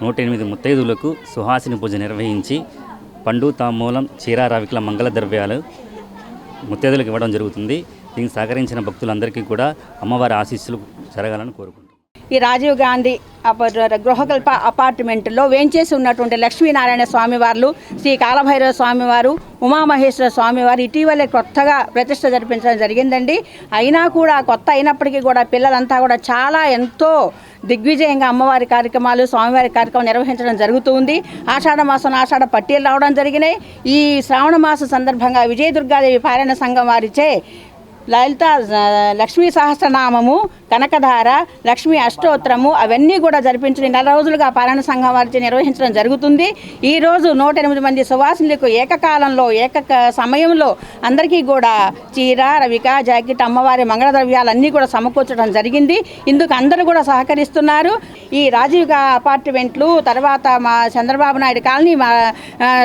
I: 108 ముత్తైదువులకు సుహాసిని పూజ నిర్వహించి పండు తాంబూలం చీర రవికల మంగళ ద్రవ్యాలు ముత్తైదువులకు ఇవ్వడం జరుగుతుంది. దీనికి సహకరించిన భక్తులందరికీ కూడా అమ్మవారి ఆశీస్సులు జరగాలని కోరుకుంటున్నాను.
J: ఈ రాజీవ్ గాంధీ గృహకల్ప అపార్ట్మెంట్లో వేంచేసి ఉన్నటువంటి లక్ష్మీనారాయణ స్వామివార్లు, శ్రీ కాళభైరవ స్వామివారు, ఉమామహేశ్వర స్వామివారు ఇటీవలే కొత్తగా ప్రతిష్ఠ జరిపించడం జరిగిందండి. అయినా కూడా కొత్త అయినప్పటికీ కూడా పిల్లలంతా కూడా చాలా ఎంతో దిగ్విజయంగా అమ్మవారి కార్యక్రమాలు, స్వామివారి కార్యక్రమం నిర్వహించడం జరుగుతుంది. ఆషాఢ మాసం ఆషాఢ పట్టీలు రావడం జరిగినాయి. ఈ శ్రావణ మాసం సందర్భంగా విజయదుర్గాదేవి పారాయణ సంఘం వారిచే లలిత లక్ష్మీ సహస్రనామము, కనకధార, లక్ష్మీ అష్టోత్తరము అవన్నీ కూడా జరిపించిన 4 రోజులుగా పారాయణ సంఘం వారిచే నిర్వహించడం జరుగుతుంది. ఈరోజు 108 మంది సువాసినులకు ఏకకాలంలో సమయంలో అందరికీ కూడా చీర రవిక జాకెట్ అమ్మవారి మంగళ ద్రవ్యాలన్నీ కూడా సమకూర్చడం జరిగింది. ఇందుకు అందరూ కూడా సహకరిస్తున్నారు. ఈ రాజీవ్ అపార్ట్మెంట్లు, తర్వాత మా చంద్రబాబు నాయుడు కాలనీ, మా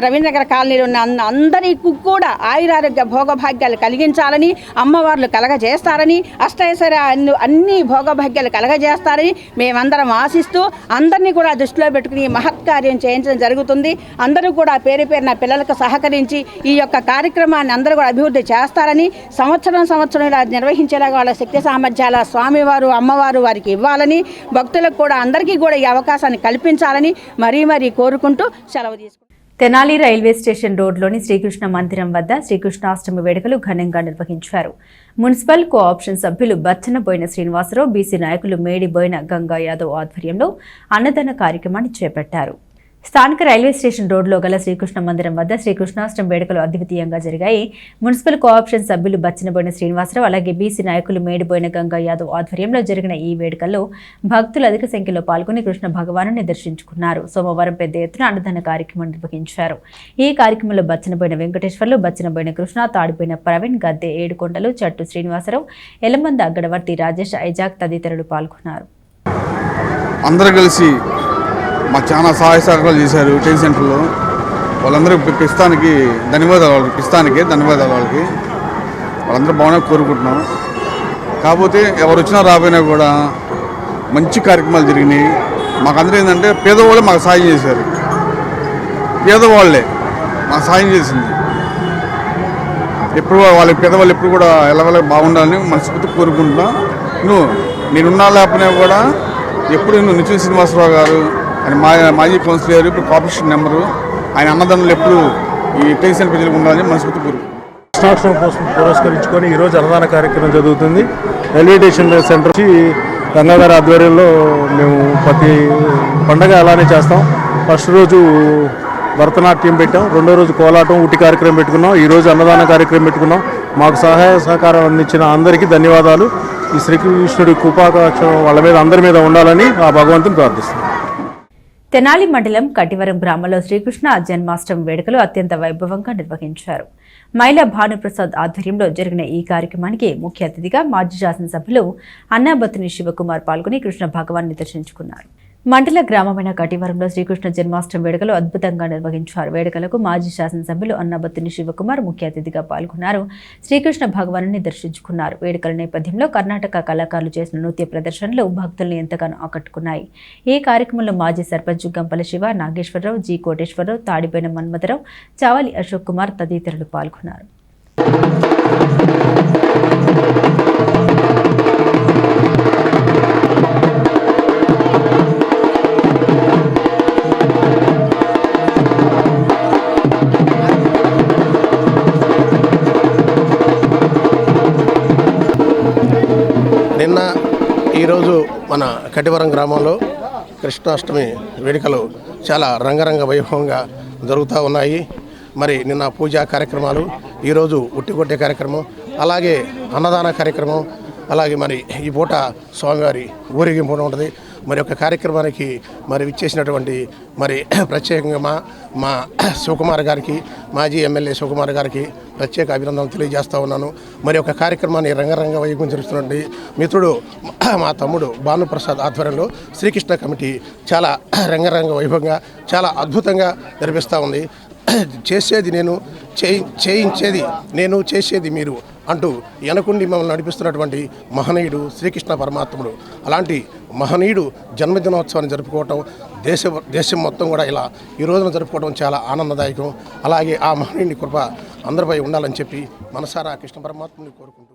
J: రవీంద్రనగర్ కాలనీలో ఉన్న అందరికీ కూడా ఆయురారోగ్య భోగభాగ్యాలు కలిగించాలని, అమ్మవార్లు కలగజేస్తారని, అష్టైశ్వర్య అన్ని భోగభాగ్యాలు కలగజేస్తారని మేమందరం ఆశిస్తూ అందరినీ కూడా దృష్టిలో పెట్టుకుని మహత్కార్యం చేయించడం జరుగుతుంది. అందరూ కూడా పేరు పేరున పిల్లలకు సహకరించి ఈ యొక్క కార్యక్రమాన్ని అందరూ కూడా అభివృద్ధి చేస్తారని, సంవత్సరం ఇలా నిర్వహించేలాగా వాళ్ళ శక్తి సామర్థ్యాల స్వామివారు అమ్మవారు వారికి ఇవ్వాలని, భక్తులకు కూడా అందరికీ కూడా ఈ అవకాశాన్ని కల్పించాలని మరీ కోరుకుంటూ సెలవు తీసుకుంటాం.
A: తెనాలి రైల్వే స్టేషన్ రోడ్లోని శ్రీకృష్ణ మందిరం వద్ద శ్రీకృష్ణాష్టమి వేడుకలు ఘనంగా నిర్వహించారు. మున్సిపల్ కోఆప్షన్ సభ్యులు బచ్చనబోయిన శ్రీనివాసరావు, బీసీ నాయకులు మేడిబోయిన గంగా యాదవ్ ఆధ్వర్యంలో అన్నదాన కార్యక్రమాన్ని చేపట్టారు. స్థానిక రైల్వే స్టేషన్ రోడ్లో గల శ్రీకృష్ణ మందిరం వద్ద శ్రీకృష్ణాష్టమి వేడుకలు అద్వితీయంగా జరిగాయి. మున్సిపల్ కోఆప్షన్ సభ్యులు బచ్చనబోయిన శ్రీనివాసరావు అలాగే బీసీ నాయకులు మేడిబోయిన గంగా యాదవ్ ఆధ్వర్యంలో జరిగిన ఈ వేడుకల్లో భక్తులు అధిక సంఖ్యలో పాల్గొని కృష్ణ భగవాను దర్శించుకున్నారు. సోమవారం పెద్ద ఎత్తున అన్నదాన కార్యక్రమం నిర్వహించారు. ఈ కార్యక్రమంలో బచ్చనబోయిన వెంకటేశ్వర్లు, బచ్చనబోయిన కృష్ణ, తాడిపోయిన ప్రవీణ్, గద్దె ఏడుకొండలు, చట్టు శ్రీనివాసరావు, ఎలమంద అగ్గడవర్తి రాజేష్, ఐజాక్ తదితరులు పాల్గొన్నారు.
K: అందరూ కలిసి మాకు చాలా సహాయ సహకారాలు చేశారు. ట్రైన్ సెంటర్లో వాళ్ళందరూ పిస్తానికి ధన్యవాదాలు, వాళ్ళకి వాళ్ళందరూ బాగానే కోరుకుంటున్నాం. కాకపోతే ఎవరు వచ్చినా రాబోయినా కూడా మంచి కార్యక్రమాలు జరిగినాయి. మాకందరూ ఏంటంటే పేదవాళ్ళే మాకు సాయం చేశారు. పేదవాళ్ళే మాకు సాయం చేసింది. ఎప్పుడు వాళ్ళ పేదవాళ్ళు ఎప్పుడు కూడా ఎలాగ బాగుండాలని మనస్ఫూర్తి కోరుకుంటున్నాం. నేనున్నా లేకపోయినా కూడా ఎప్పుడు నిత్య శ్రీనివాసరావు గారు ఆయన మాజీ కౌన్సిలర్, ఇప్పుడు కార్పొరేషన్ నెంబరు, ఆయన అన్నదానాలు ఎప్పుడు ఈ ట్రైన్ సెంటర్ ప్రజలకు ఉండాలని మనస్ఫూర్తి కోరుకుంటున్నాం.
L: కృష్ణాష్టమి కోసం పురస్కరించుకొని ఈరోజు అన్నదాన కార్యక్రమం జరుగుతుంది. రైల్వే స్టేషన్ సెంటర్ నుంచి గంగాధర ఆధ్వర్యంలో మేము ప్రతి పండగ అలానే చేస్తాం. ఫస్ట్ రోజు భరతనాట్యం పెట్టాం, రెండో రోజు కోలాటం, ఉట్టి కార్యక్రమం పెట్టుకున్నాం. ఈరోజు అన్నదాన కార్యక్రమం పెట్టుకున్నాం. మాకు సహాయ సహకారం అందించిన అందరికీ ధన్యవాదాలు. ఈ శ్రీకృష్ణుడి కృపాకటాక్షం వాళ్ళ మీద అందరి మీద ఉండాలని ఆ భగవంతుని ప్రార్థిస్తున్నాం.
A: తెనాలి మండలం కటివరం గ్రామంలో శ్రీకృష్ణ జన్మాష్టమి వేడుకలు అత్యంత వైభవంగా నిర్వహించారు. మైలా భానుప్రసాద్ ఆధ్వర్యంలో జరిగిన ఈ కార్యక్రమానికి ముఖ్య అతిథిగా మాజీ శాసనసభ్యులు అన్నాబత్తుని శివకుమార్ పాల్గొని కృష్ణ భగవాన్ని దర్శించుకున్నారు. మండల గ్రామమైన కటివరంలో శ్రీకృష్ణ జన్మాష్టమి వేడుకలు అద్భుతంగా నిర్వహించారు. వేడుకలకు మాజీ శాసనసభ్యులు అన్నాబత్తుని శివకుమార్ ముఖ్య అతిథిగా పాల్గొన్నారు. శ్రీకృష్ణ భగవాను దర్శించుకున్నారు. వేడుకల నేపథ్యంలో కర్ణాటక కళాకారులు చేసిన నృత్య ప్రదర్శనలు భక్తుల్ని ఎంతగానో ఆకట్టుకున్నాయి. ఈ కార్యక్రమంలో మాజీ సర్పంచ్ గంపల శివ, నాగేశ్వరరావు, జి కోటేశ్వరరావు, తాడిపోయిన మన్మథరావు, చావలి అశోక్ కుమార్ తదితరులు పాల్గొన్నారు.
M: ఈరోజు మన కటివరం గ్రామంలో కృష్ణాష్టమి వేడుకలు చాలా రంగరంగ వైభవంగా జరుగుతూ ఉన్నాయి. మరి నిన్న పూజా కార్యక్రమాలు, ఈరోజు ఉట్టికొట్టే కార్యక్రమం, అలాగే అన్నదాన కార్యక్రమం, అలాగే మరి ఈ పూట స్వామివారి ఊరేగింపు ఉంటుంది. మరి ఒక కార్యక్రమానికి మరి విచ్చేసినటువంటి మరి ప్రత్యేకంగా మా శివకుమార్ గారికి, మాజీ ఎమ్మెల్యే శివకుమార్ గారికి ప్రత్యేక అభినందనలు తెలియజేస్తూ ఉన్నాను. మరి ఒక కార్యక్రమాన్ని రంగరంగ వైభవం జరుగుతున్నటువంటి మిత్రుడు మా తమ్ముడు భానుప్రసాద్ ఆధ్వర్యంలో శ్రీకృష్ణ కమిటీ చాలా రంగరంగ వైభవంగా చాలా అద్భుతంగా జరిపిస్తూ ఉంది. చేసేది నేను, చేయించేది నేను, చేసేది మీరు అంటూ వెనకుండి మమ్మల్ని నడిపిస్తున్నటువంటి మహనీయుడు శ్రీకృష్ణ పరమాత్ముడు. అలాంటి మహనీయుడు జన్మదినోత్సవాన్ని జరుపుకోవటం దేశం మొత్తం కూడా ఇలా ఈ రోజున జరుపుకోవడం చాలా ఆనందదాయకం. అలాగే ఆ మహనీయుని కృప అందరిపై ఉండాలని చెప్పి మనసారా కృష్ణ పరమాత్ముని కోరుకుంటూ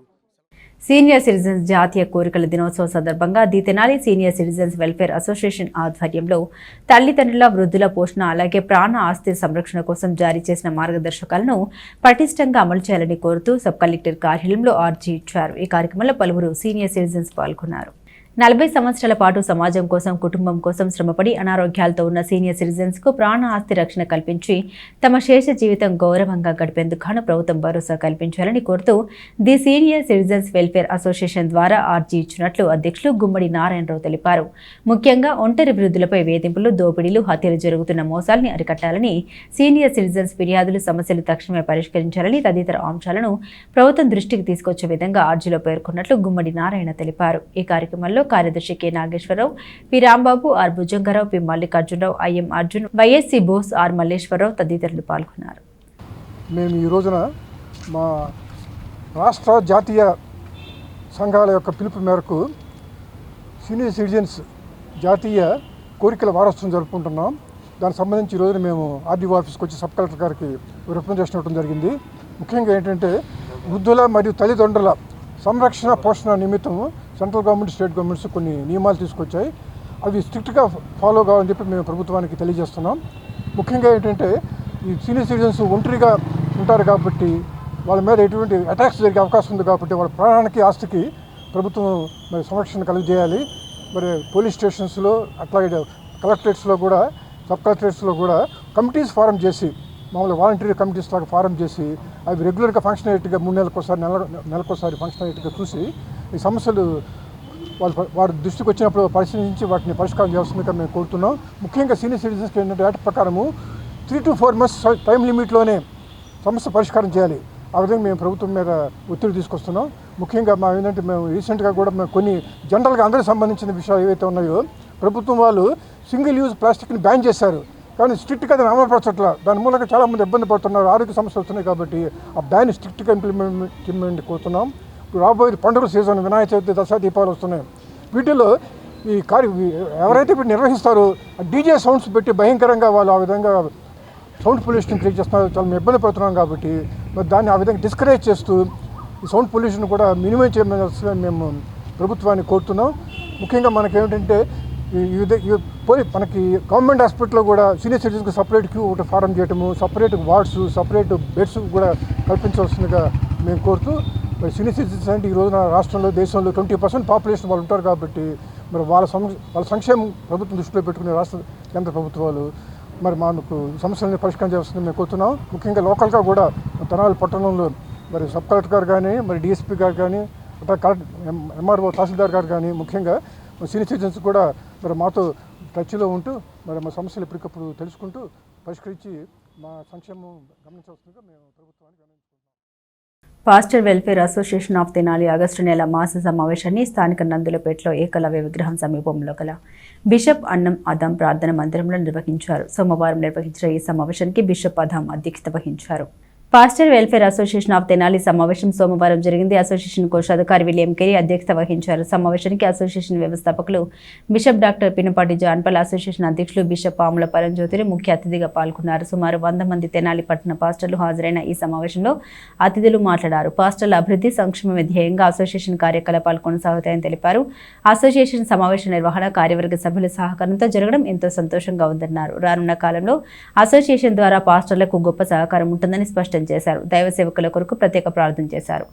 A: సీనియర్ సిటిజన్స్ జాతీయ కోరికల దినోత్సవం సందర్భంగా the Tenali senior citizens welfare association ఆధ్వర్యంలో తల్లిదండ్రుల, వృద్ధుల పోషణ అలాగే ప్రాణ ఆస్తి సంరక్షణ కోసం జారీ చేసిన మార్గదర్శకాలను పటిష్టంగా అమలు చేయాలని కోరుతూ సబ్ కలెక్టర్ కార్యాలయంలో ఆర్జీ ఇచ్చారు. ఈ కార్యక్రమంలో పలువురు సీనియర్ సిటిజన్స్ పాల్గొన్నారు. 40 సంవత్సరాల పాటు సమాజం కోసం, కుటుంబం కోసం శ్రమపడి అనారోగ్యాలతో ఉన్న సీనియర్ సిటిజన్స్కు ప్రాణ ఆస్తి రక్షణ కల్పించి తమ శేష జీవితం గౌరవంగా గడిపేందుకు ప్రభుత్వం భరోసా కల్పించాలని కోరుతూ the senior citizens welfare association ద్వారా ఆర్జీ ఇచ్చినట్లు అధ్యక్షులు గుమ్మడి నారాయణరావు తెలిపారు. ముఖ్యంగా ఒంటరి వృద్ధులపై వేధింపులు, దోపిడీలు, హత్యలు జరుగుతున్న మోసాల్ని అరికట్టాలని, సీనియర్ సిటిజన్స్ ఫిర్యాదులు, సమస్యలు తక్షణమే పరిష్కరించాలని తదితర అంశాలను ప్రభుత్వం దృష్టికి తీసుకొచ్చే విధంగా ఆర్జీలో పేర్కొన్నట్లు గుమ్మడి నారాయణ తెలిపారు. ఈ కార్యక్రమంలో కార్యదర్శి K Nageswararao, P Rambabu, R Bhujangarao, P Mallikarjunarao, IM Arjun, YSC Bose, R Malleswararao తదితరులు పాల్గొన్నారు.
N: మేము ఈ రోజున మా రాష్ట్ర జాతీయ సంఘాల యొక్క పిలుపు మేరకు సీనియర్ సిటిజన్స్ జాతీయ కోరికల వారోత్సవం జరుపుకుంటున్నాం. దానికి సంబంధించి ఈరోజు మేము ఆర్డీఓ ఆఫీస్కి వచ్చి సబ్ కలెక్టర్ గారికి రిప్రజెంటేషన్ ఇవ్వడం జరిగింది. ముఖ్యంగా ఏంటంటే వృద్ధుల మరియు తల్లిదండ్రుల సంరక్షణ, పోషణ నిమిత్తం సెంట్రల్ గవర్నమెంట్, స్టేట్ గవర్నమెంట్స్ కొన్ని నియమాలు తీసుకొచ్చాయి. అవి స్ట్రిక్ట్గా ఫాలో కావాలని చెప్పి మేము ప్రభుత్వానికి తెలియజేస్తున్నాం. ముఖ్యంగా ఏంటంటే ఈ సీనియర్ సిటిజన్స్ ఒంటరిగా ఉంటారు కాబట్టి వాళ్ళ మీద ఎటువంటి అటాక్స్ జరిగే అవకాశం ఉంది కాబట్టి వాళ్ళ ప్రాణానికి, ఆస్తికి ప్రభుత్వం మరి సంరక్షణ కలుగజేయాలి. మరి పోలీస్ స్టేషన్స్లో, అట్లాగే కలెక్టరేట్స్లో కూడా, సబ్ కలెక్టరేట్స్లో కూడా కమిటీస్ ఫారం చేసి, మామూలుగా వాలంటీర్ కమిటీస్ లాగా ఫారం చేసి అవి రెగ్యులర్గా ఫంక్షన్ అయ్యేట్టుగా 3 నెలలకోసారి, నెలకోసారి ఫంక్షన్ అయ్యేట్టుగా చూసి ఈ సమస్యలు వారి దృష్టికి వచ్చినప్పుడు పరిశీలించి వాటిని పరిష్కారం చేయాల్సిందిగా మేము కోరుతున్నాం. ముఖ్యంగా సీనియర్ సిటిజన్స్కి ఏంటంటే యాక్ట్ ప్రకారము 3 to 4 months టైం లిమిట్లోనే సమస్య పరిష్కారం చేయాలి. ఆ విధంగా మేము ప్రభుత్వం మీద ఒత్తిడి తీసుకొస్తున్నాం. ముఖ్యంగా ఏంటంటే మేము రీసెంట్గా కూడా మేము కొన్ని జనరల్గా అందరికి సంబంధించిన విషయాలు ఏవైతే ఉన్నాయో ప్రభుత్వం వాళ్ళు సింగిల్ యూజ్ ప్లాస్టిక్ని బ్యాన్ చేశారు. కానీ స్ట్రిక్ట్గా దాన్ని అమలుపరచట్ల. దాని మూలంగా చాలామంది ఇబ్బంది పడుతున్నారు, ఆరోగ్య సమస్యలు వస్తున్నాయి. కాబట్టి ఆ బ్యాన్ స్ట్రిక్ట్గా ఇంప్లిమెంట్ కోరుతున్నాం. రాబోయే పండుగ సీజన్, వినాయక చవితి, దసరా, దీపావళి వస్తున్నాయి. వీటిలో ఈ ఎవరైతే ఇప్పుడు నిర్వహిస్తారో డీజే సౌండ్స్ పెట్టి భయంకరంగా వాళ్ళు ఆ విధంగా సౌండ్ పొల్యూషన్ క్రియేట్ చేస్తున్నారు. చాలా మేము ఇబ్బంది పడుతున్నాం. కాబట్టి మరి దాన్ని ఆ విధంగా డిస్కరేజ్ చేస్తూ ఈ సౌండ్ పొల్యూషన్ కూడా మినిమం చేయమని మేము ప్రభుత్వాన్ని కోరుతున్నాం. ముఖ్యంగా మనకేమిటంటే మనకి గవర్నమెంట్ హాస్పిటల్లో కూడా సీనియర్ సిటిజన్స్కి సపరేట్ క్యూ ఒకటి ఫారం చేయటము, సపరేట్ వార్డ్స్, సపరేట్ బెడ్స్ కూడా కల్పించవలసిందిగా మేము కోరుతూ, మరి సీనియర్ సిటిజన్స్ అంటే ఈ రోజున రాష్ట్రంలో, దేశంలో 20% పాపులేషన్ వాళ్ళు ఉంటారు. కాబట్టి మరి వాళ్ళ సంక్షేమం ప్రభుత్వం దృష్టిలో పెట్టుకునే రాష్ట్ర, కేంద్ర ప్రభుత్వాలు మరి మనకు సమస్యలను పరిష్కారం చేస్తుందని మేము కోరుతున్నాం. ముఖ్యంగా లోకల్గా కూడా తెనాలి పట్టణంలో మరి సబ్ కలెక్టర్ గారు కానీ, మరి డిఎస్పీ గారు కానీ, అట్లా ఎంఆర్ఓ, తహసీల్దార్ గారు కానీ ముఖ్యంగా సీనియర్ సిటిజన్స్ కూడా మరి మాతో టచ్లో ఉంటూ మరి మా సమస్యలు ఎప్పటికప్పుడు తెలుసుకుంటూ పరిష్కరించి మా సంక్షేమం గమనించవలసిందిగా మేము ప్రభుత్వాన్ని గమనించుకుంటున్నాం.
A: Pastor welfare association of Tenali August నెల మాస సమావేశాన్ని స్థానిక నందులపేటలో ఏకలవ్య విగ్రహం సమీపంలో గల బిషప్ అన్నం అదాం ప్రార్థన మందిరంలో నిర్వహించారు. సోమవారం నిర్వహించిన ఈ సమావేశానికి బిషప్ అదాం అధ్యక్షత వహించారు. Pastor welfare association of Tenali సమావేశం సోమవారం జరిగింది. అసోసియేషన్ కోశాధికారి విలియం కెరీ అధ్యక్షత వహించారు. సమావేశానికి అసోసియేషన్ వ్యవస్థాపకులు బిషప్ డాక్టర్ పినపాటి జాన్పల్, అసోసియేషన్ అధ్యక్షులు బిషప్ పాముల పరంజ్యోతిని ముఖ్య అతిథిగా పాల్గొన్నారు. సుమారు 100 మంది తెనాలి పట్టణ పాస్టర్లు హాజరైన ఈ సమావేశంలో అతిథులు మాట్లాడారు. పాస్టర్ల అభివృద్ధి, సంక్షేమ ధ్యేయంగా అసోసియేషన్ కార్యకలాపాలు కొనసాగుతాయని తెలిపారు. అసోసియేషన్ సమావేశ నిర్వహణ కార్యవర్గ సభ్యుల సహకారంతో జరగడం ఎంతో సంతోషంగా ఉందన్నారు. రానున్న కాలంలో అసోసియేషన్ ద్వారా పాస్టర్లకు గొప్ప సహకారం ఉంటుందని స్పష్టం చేశారు. దైవ సేవకుల కొరకు ప్రత్యేక ప్రార్థన చేశారు.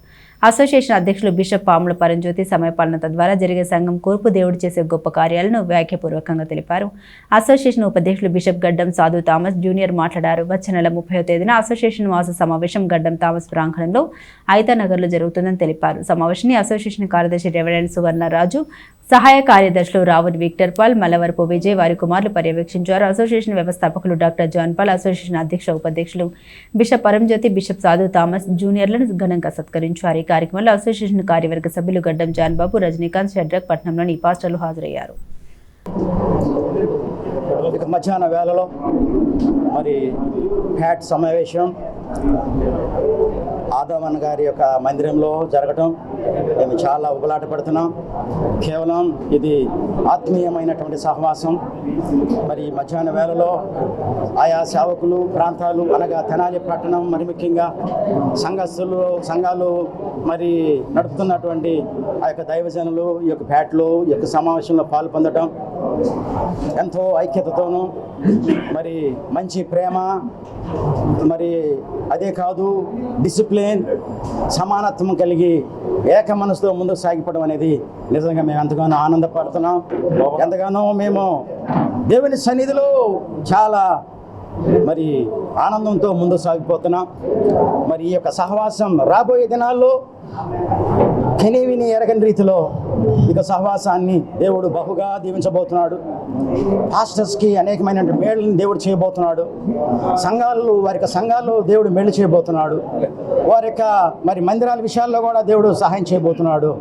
A: అసోసియేషన్ అధ్యక్షులు బిషప్ పాముల పరంజ్యోతి సమయపాలన తద్వారా జరిగే సంఘం కూర్పు దేవుడు చేసే గొప్ప కార్యాలను వ్యాఖ్యాపూర్వకంగా తెలిపారు. అసోసియేషన్ ఉపాధ్యక్షులు బిషప్ గడ్డం సాధు థామస్ జూనియర్ మాట్లాడారు. వచ్చే నెల 30వ తేదీన అసోసియేషన్ మాస సమావేశం గడ్డం థామస్ ప్రాంగణంలో ఐతానగర్లో జరుగుతుందని తెలిపారు. సమావేశాన్ని అసోసియేషన్ కార్యదర్శి రెవరెండ్ సువర్ణరాజు, సహాయ కార్యదర్శులు రావుడ్ విక్టర్ పాల్, మల్లవరపు విజయ్, వారి కుమారులు పర్యవేక్షించారు. అసోసియేషన్ వ్యవస్థాపకులు డాక్టర్ జాన్ పాల్, అసోసియేషన్ అధ్యక్ష ఉపాధ్యక్షులు బిషప్ పరంజ్యోతి, బిషప్ సాధు థామస్ జూనియర్లను ఘనంగా సత్కరించారు. ఈ కార్యక్రమంలో అసోసియేషన్ కార్యవర్గ సభ్యులు గడ్డం జాన్బాబు, రజనీకాంత్, షడ్రక్, పట్నంలోని పాస్టర్లు హాజరయ్యారు.
D: మధ్యాహ్న వేళలో మరి హ్యాట్ సమావేశం ఆదమన్ గారి యొక్క మందిరంలో జరగటం మేము చాలా ఉబలాట పడుతున్నాం. కేవలం ఇది ఆత్మీయమైనటువంటి సహవాసం. మరి మధ్యాహ్న వేళలో ఆయా సేవకులు ప్రాంతాలు అనగా తెనాలి పట్టణం మరి ముఖ్యంగా సంఘాలు మరి నడుపుతున్నటువంటి ఆ యొక్క దైవజనులు ఈ యొక్క ఫ్యాట్లు ఈ యొక్క సమావేశంలో పాల్పొందడం ఎంతో ఐక్యతతోనూ మరి మంచి ప్రేమ, మరి అదే కాదు డిసిప్లిన్, సమానత్వం కలిగి ఏక మనసుతో ముందుకు సాగిపోవడం అనేది నిజంగా మేము ఎంతగానో ఆనందపడుతున్నాం. ఎంతగానో మేము దేవుని సన్నిధిలో చాలా మరి ఆనందంతో ముందుకు సాగిపోతున్నాం. మరి ఈ యొక్క సహవాసం రాబోయే దినాల్లో కనీవిని ఎరగని రీతిలో ఇక సహవాసాన్ని దేవుడు బహుగా దీవించబోతున్నాడు. పాస్టర్స్కి అనేకమైన మేళ్ళని దేవుడు చేయబోతున్నాడు. వారి యొక్క సంఘాల్లో దేవుడు మేలు చేయబోతున్నాడు. వారి యొక్క మరి మందిరాల విషయాల్లో కూడా దేవుడు సహాయం చేయబోతున్నాడు.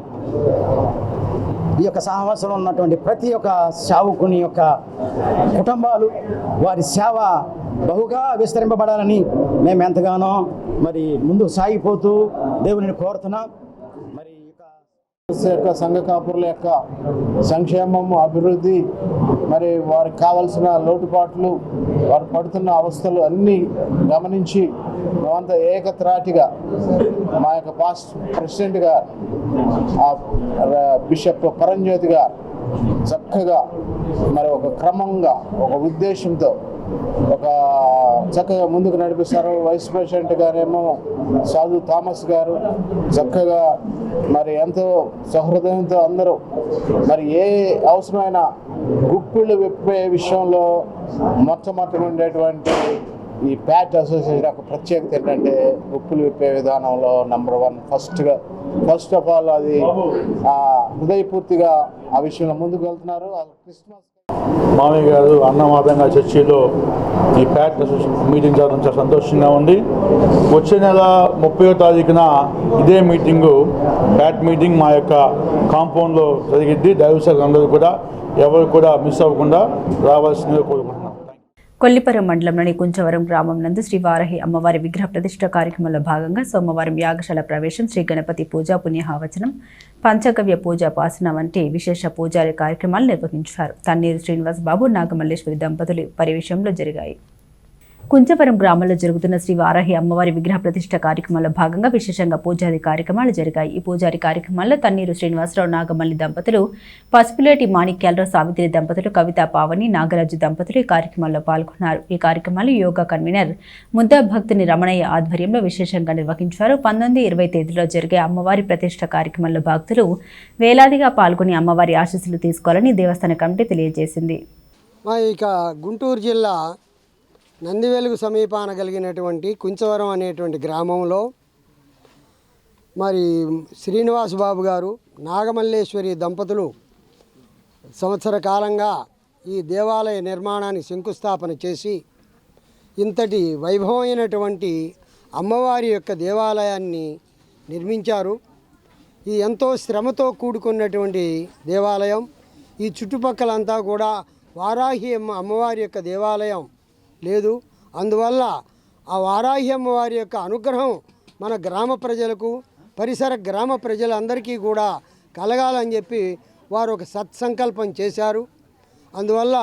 D: ఈ యొక్క సహవాసంలో ఉన్నటువంటి ప్రతి ఒక్క సేవకుని యొక్క కుటుంబాలు వారి సేవ బహుగా విస్తరింపబడాలని మేము ఎంతగానో మరి ముందుకు సాగిపోతూ దేవుని కోరుతున్నాం. మరి
O: యొక్క సంఘ కాపురుల యొక్క సంక్షేమము, అభివృద్ధి, మరి వారికి కావాల్సిన లోటుపాట్లు, వారు పడుతున్న అవస్థలు అన్నీ గమనించి మేమంతా ఏకత్రాటిగా మా యొక్క ప్రెసిడెంట్గా బిషప్ పరంజ్యోతిగా చక్కగా మరి ఒక క్రమంగా ఒక ఉద్దేశంతో ఒక చక్కగా ముందుకు నడిపిస్తారు. వైస్ ప్రెసిడెంట్ గారేమో సాధు థామస్ గారు చక్కగా మరి ఎంతో సహృదయంతో అందరూ మరి ఏ అవసరమైన గుప్పిళ్ళు విప్పే విషయంలో మొట్టమొదటి ఉండేటువంటి ఈ ప్యాట్ అసోసియేషన్ యొక్క ప్రత్యేకత ఏంటంటే గుప్పులు విప్పే విధానంలో నెంబర్ 1 ఫస్ట్ ఆఫ్ ఆల్ అది హృదయపూర్తిగా ఆ విషయంలో ముందుకు వెళ్తున్నారు. క్రిస్మస్
L: మామయ్య గారు అన్నమాదంగా చర్చిలో ఈ ప్యాట్ అసోసియేషన్ మీటింగ్ జరగడం చాలా సంతోషంగా ఉంది. వచ్చే నెల 30వ తారీఖున ఇదే మీటింగు ప్యాట్ మీటింగ్ మా యొక్క కాంపౌండ్లో జరిగిద్ది. దైవసేవకులు అందరూ కూడా ఎవరు కూడా మిస్ అవ్వకుండా రావాల్సిందిగా కోరుకుంటున్నాం.
A: కొల్లిపురం మండలంలోని కుంచవరం గ్రామం నందు శ్రీ వారాహి అమ్మవారి విగ్రహ ప్రతిష్ఠ కార్యక్రమంలో భాగంగా సోమవారం యాగశాల ప్రవేశం, శ్రీ గణపతి పూజ, పుణ్యహావచనం, పంచగవ్య పూజ, పాసన వంటి విశేష పూజారి కార్యక్రమాలు నిర్వహించారు. తన్నీరు శ్రీనివాస్ బాబు, నాగమల్లేశ్వరి దంపతులు పర్యవేక్షణలో జరిగాయి. కుంచవరం గ్రామంలో జరుగుతున్న శ్రీ వారాహి అమ్మవారి విగ్రహ ప్రతిష్ఠ కార్యక్రమంలో భాగంగా విశేషంగా పూజాది కార్యక్రమాలు జరిగాయి. ఈ పూజారి కార్యక్రమాల్లో తన్నీరు శ్రీనివాసరావు, నాగమల్లి దంపతులు, పసుపులేటి మాణిక్యాలరావు, సావిత్రి దంపతులు, కవిత పావని, నాగరాజు దంపతులు ఈ కార్యక్రమాల్లో పాల్గొన్నారు. ఈ కార్యక్రమాలు యోగా కన్వీనర్ ముద్దా భక్తుని రమణయ్య ఆధ్వర్యంలో విశేషంగా నిర్వహించారు. 19-20 తేదీలో జరిగే అమ్మవారి ప్రతిష్ఠ కార్యక్రమంలో భక్తులు వేలాదిగా పాల్గొని అమ్మవారి ఆశీస్సులు తీసుకోవాలని దేవస్థాన కమిటీ తెలియజేసింది.
P: ఇక గుంటూరు జిల్లా నందివెలుగు సమీపాన కలిగినటువంటి కుంచవరం అనేటువంటి గ్రామంలో మరి శ్రీనివాస్ బాబు గారు, నాగమల్లేశ్వరి దంపతులు సంవత్సర కాలంగా ఈ దేవాలయ నిర్మాణాన్ని శంకుస్థాపన చేసి ఇంతటి వైభవమైనటువంటి అమ్మవారి యొక్క దేవాలయాన్ని నిర్మించారు. ఈ ఎంతో శ్రమతో కూడుకున్నటువంటి దేవాలయం. ఈ చుట్టుపక్కలంతా కూడా వారాహి అమ్మవారి యొక్క దేవాలయం లేదు. అందువల్ల ఆ వారాహి అమ్మవారి యొక్క అనుగ్రహం మన గ్రామ ప్రజలకు, పరిసర గ్రామ ప్రజలందరికీ కూడా కలగాలని చెప్పి వారు ఒక సత్సంకల్పం చేశారు. అందువల్ల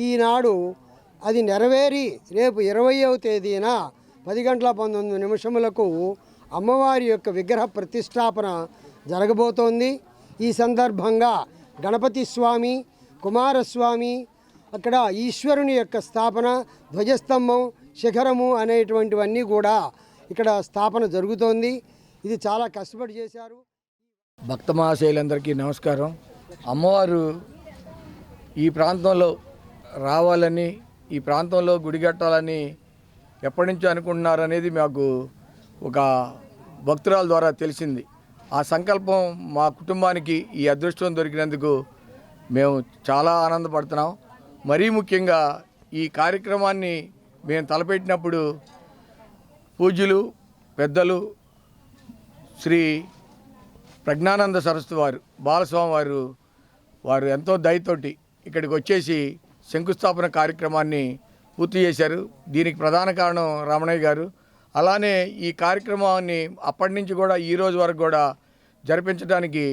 P: ఈనాడు అది నెరవేరి రేపు 20వ తేదీన 10:19 అమ్మవారి యొక్క విగ్రహ ప్రతిష్టాపన జరగబోతోంది. ఈ సందర్భంగా గణపతి స్వామి, కుమారస్వామి, అక్కడ ఈశ్వరుని యొక్క స్థాపన, ధ్వజస్తంభం, శిఖరము అనేటువంటివన్నీ కూడా ఇక్కడ స్థాపన జరుగుతోంది. ఇది చాలా కష్టపడి చేశారు.
Q: భక్త మహాశయులందరికీ నమస్కారం. అమ్మవారు ఈ ప్రాంతంలో రావాలని, ఈ ప్రాంతంలో గుడి కట్టాలని ఎప్పటి నుంచో అనుకుంటున్నారనేది మాకు ఒక భక్తురాల ద్వారా తెలిసింది. ఆ సంకల్పం మా కుటుంబానికి ఈ అదృష్టం దొరికినందుకు మేము చాలా ఆనందపడుతున్నాం. మరీ ముఖ్యంగా ఈ కార్యక్రమాన్ని మేము తలపెట్టినప్పుడు పూజ్యులు పెద్దలు శ్రీ ప్రజ్ఞానంద సరస్వతి వారు బాలస్వామి వారు ఎంతో దయతోటి ఇక్కడికి వచ్చేసి శంకుస్థాపన కార్యక్రమాన్ని పూర్తి చేశారు. దీనికి ప్రధాన కారణం రమణయ్య గారు. అలానే ఈ కార్యక్రమాన్ని అప్పటి నుంచి కూడా ఈ రోజు వరకు కూడా జరిపించడానికి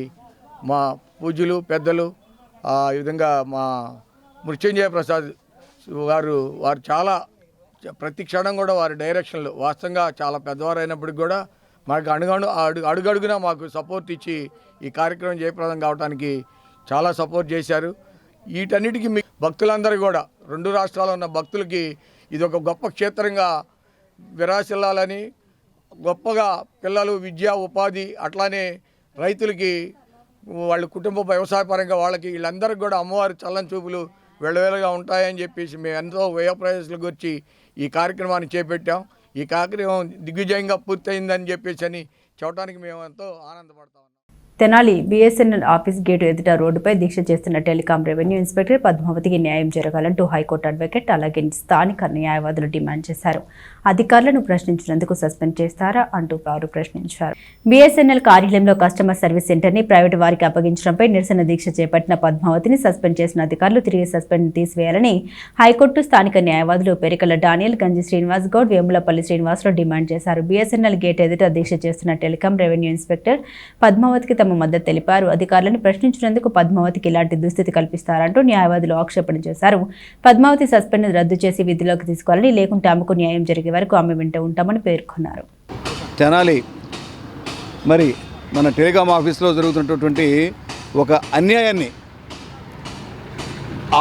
Q: మా పూజ్యులు పెద్దలు, ఈ విధంగా మా మృత్యుంజయ ప్రసాద్ వారు చాలా ప్రతి క్షణం కూడా వారి డైరెక్షన్లో వాస్తవంగా చాలా పెద్దవారు అయినప్పటికి కూడా మాకు అడుగడుగునా మాకు సపోర్ట్ ఇచ్చి ఈ కార్యక్రమం జయప్రదం కావడానికి చాలా సపోర్ట్ చేశారు. వీటన్నిటికీ మీ భక్తులందరూ కూడా 2 రాష్ట్రాల్లో ఉన్న భక్తులకి ఇది ఒక గొప్ప క్షేత్రంగా విరాసిల్లాలని, గొప్పగా పిల్లలు విద్య ఉపాధి అట్లానే రైతులకి వాళ్ళ కుటుంబ వ్యవసాయపరంగా వాళ్ళకి వీళ్ళందరికీ కూడా అమ్మవారి చల్లని చూపులు వెళ్ళవేళగా ఉంటాయని చెప్పేసి మేము ఎంతో వ్యయప్రయాసాల గురించి ఈ కార్యక్రమాన్ని చేపట్టాం. ఈ కార్యక్రమం దిగ్విజయంగా పూర్తయిందని చెప్పేసి చెప్పడానికి మేము ఎంతో ఆనందపడతాం.
A: తెనాలి బీఎస్ఎన్ఎల్ ఆఫీస్ గేటు ఎదుట రోడ్డుపై దీక్ష చేస్తున్న టెలికాం రెవెన్యూ ఇన్స్పెక్టర్ పద్మావతికి న్యాయం జరగాలంటూ హైకోర్టు అడ్వకేట్ అలాగే స్థానిక న్యాయవాదులు డిమాండ్ చేశారు. అధికారులను ప్రశ్నించినందుకు సస్పెండ్ చేస్తారా అంటూ వారు ప్రశ్నించారు. బీఎస్ఎన్ఎల్ కార్యాలయంలో కస్టమర్ సర్వీస్ సెంటర్ని ప్రైవేటు వారికి అప్పగించడంపై నిరసన దీక్ష చేపట్టిన పద్మావతిని సస్పెండ్ చేసిన అధికారులు తిరిగి సస్పెండ్ తీసివేయాలని హైకోర్టు స్థానిక న్యాయవాదులు పెరికల డానియల్, గంజి శ్రీనివాస్ గౌడ్, వేములపల్లి శ్రీనివాసరావు డిమాండ్ చేశారు. బీఎస్ఎన్ఎల్ గేట్ ఎదుట దీక్ష చేస్తున్న టెలికాం రెవెన్యూ ఇన్స్పెక్టర్ పద్మావతికి తమ మద్దతు తెలిపారు. అధికారులను ప్రశ్నించినందుకు పద్మావతికి ఇలాంటి దుస్థితి కల్పిస్తారంటూ న్యాయవాదులు ఆక్షేపణ చేశారు. పద్మావతి సస్పెండ్ రద్దు చేసి విధిలోకి తీసుకోవాలని, లేకుంటే ఆమెకు న్యాయం జరిగే వరకు ఆమె వెంట ఉంటామని పేర్కొన్నారు.
R: తెనాలి మరి మన టెలికాం ఆఫీస్లో జరుగుతున్నటువంటి ఒక అన్యాయాన్ని